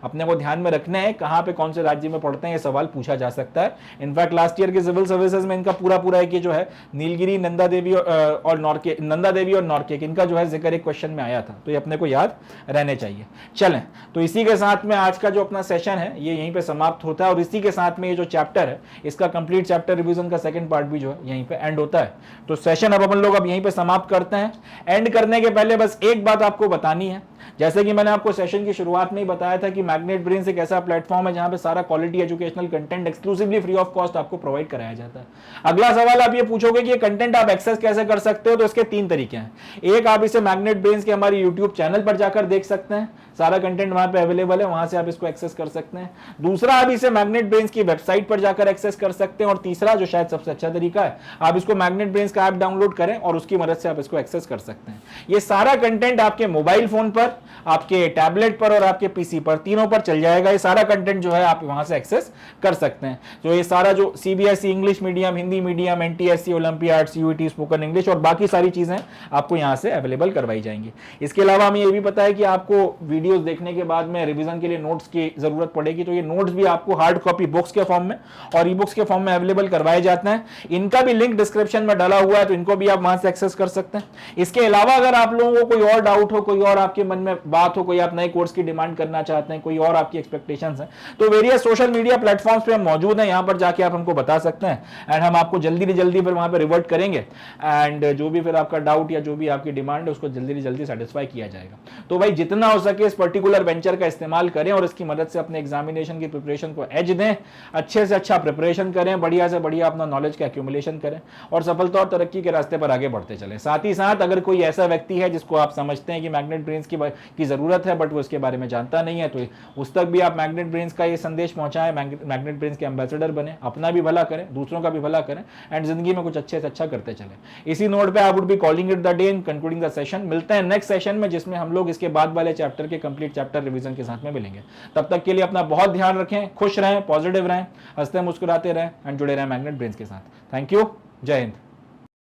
अपने को ध्यान में रखने हैं। कहां पे कौन से राज्य में पड़ते हैं ये सवाल पूछा जा सकता है। इनफैक्ट लास्ट ईयर के सिविल सर्विसेज में इनका पूरा एक जो है नीलगिरी, नंदा देवी और नॉर्केक इनका जो है जिक्र एक क्वेश्चन में आया था, तो ये अपने को याद रहने चाहिए। चलें, तो इसी के साथ में आज का जो अपना सेशन है ये यहीं पे समाप्त होता है और इसी के साथ में ये जो चैप्टर है इसका कंप्लीट चैप्टर रिवीजन का सेकंड पार्ट भी जो है यहीं पे एंड होता है। तो सेशन अब अपन लोग अब यहीं पे समाप्त करते हैं। एंड करने के पहले बस एक बात आपको बतानी है, जैसे कि मैंने आपको सेशन की शुरुआत में ही बताया था कि मैग्नेट ब्रेन्स एक ऐसा प्लेटफॉर्म है जहां पे सारा quality educational content exclusively free of cost आपको प्रोवाइड कराया जाता है। अगला सवाल आप ये पूछोगे कि ये कंटेंट आप एक्सेस कैसे कर सकते हो, तो इसके 3 तरीके हैं। एक, आप इसे मैग्नेट ब्रेन्स के हमारे यूट्यूब चैनल पर जाकर देख सकते हैं, सारा कंटेंट वहां पे अवेलेबल है, वहां से आप इसको एक्सेस कर सकते हैं। दूसरा, आप इसे मैग्नेट ब्रेन्स की वेबसाइट पर जाकर एक्सेस कर सकते हैं। और तीसरा, जो शायद सबसे अच्छा तरीका है, आप इसको मैग्नेट ब्रेन्स का ऐप डाउनलोड करें और उसकी मदद से आप इसको एक्सेस कर सकते हैं। ये सारा कंटेंट आपके मोबाइल फोन पर, आपके टैबलेट पर और आपके पीसी पर, तीनों पर चल जाएगा। ये सारा कंटेंट जो है आप वहां से एक्सेस कर सकते हैं। तो ये सारा जो CBSE English medium, Hindi medium, NTSC, olympiad, CUET, spoken English और बाकी सारी चीजें आपको यहां से अवेलेबल करवाई जाएंगी। इसके अलावा हमें ये भी पता है कि आपको वीडियोस देखने के बाद में रिवीजन के लिए नोट्स की जरूरत पड़ेगी, तो ये नोट्स भी आपको हार्ड कॉपी बुक्स के फॉर्म में और ई बुक्स के फॉर्म में अवेलेबल करवाए जाते हैं। इनका भी लिंक डिस्क्रिप्शन में डाला हुआ है, तो इनको भी आप वहां से एक्सेस कर सकते हैं। इसके अलावा अगर आप लोगों को कोई और डाउट हो, कोई और आपके मन में बात हो, कोई आप नए कोर्स की डिमांड करना चाहते हैं, कोई और आपकी एक्सपेक्टेशंस हैं, तो वेरियस सोशल मीडिया प्लेटफॉर्म्स पे हम मौजूद हैं, यहां पर जाके आप हमको बता सकते हैं एंड हम आपको जल्दी से जल्दी फिर वहां पर रिवर्ट करेंगे एंड जो भी फिर आपका डाउट या जो भी आपकी डिमांड है उसको जल्दी से जल्दी सेटिस्फाई किया जाएगा। तो भाई जितना हो सके इस पर्टिकुलर वेंचर का इस्तेमाल करें और इसकी मदद से अपने एग्जामिनेशन की प्रिपरेशन को एज दें, अच्छे से अच्छा प्रिपरेशन करें, बढ़िया से बढ़िया अपना नॉलेज का एक्यूमुलेशन करें और सफलता और तरक्की के रास्ते पर आगे बढ़ते चलें। साथ ही साथ अगर कोई ऐसा व्यक्ति है जिसको आप समझते हैं कि मैग्नेट ब्रेन्स की जरूरत है बट वो इसके बारे में जानता नहीं है, तो उस तक भी आप मैग्नेट ब्रेन्स का ये संदेश पहुंचाएं, मैग्नेट ब्रेन्स के एम्बेसडर बने, अपना भी भला करें, दूसरों का भी भला करें एंड जिंदगी में कुछ अच्छे से अच्छा करते चलें। इसी नोट पे I would be calling it the day in concluding the session. मिलते हैं नेक्स्ट सेशन में जिसमें हम लोग इसके बाद वाले चैप्टर के कंप्लीट चैप्टर रिवीजन के साथ में मिलेंगे। तब तक के लिए अपना बहुत ध्यान रखें, खुश रहें, पॉजिटिव रहें, हंसते मुस्कुराते रहें एंड जुड़े रहें मैग्नेट ब्रेन्स के साथ। थैंक यू, जय हिंद।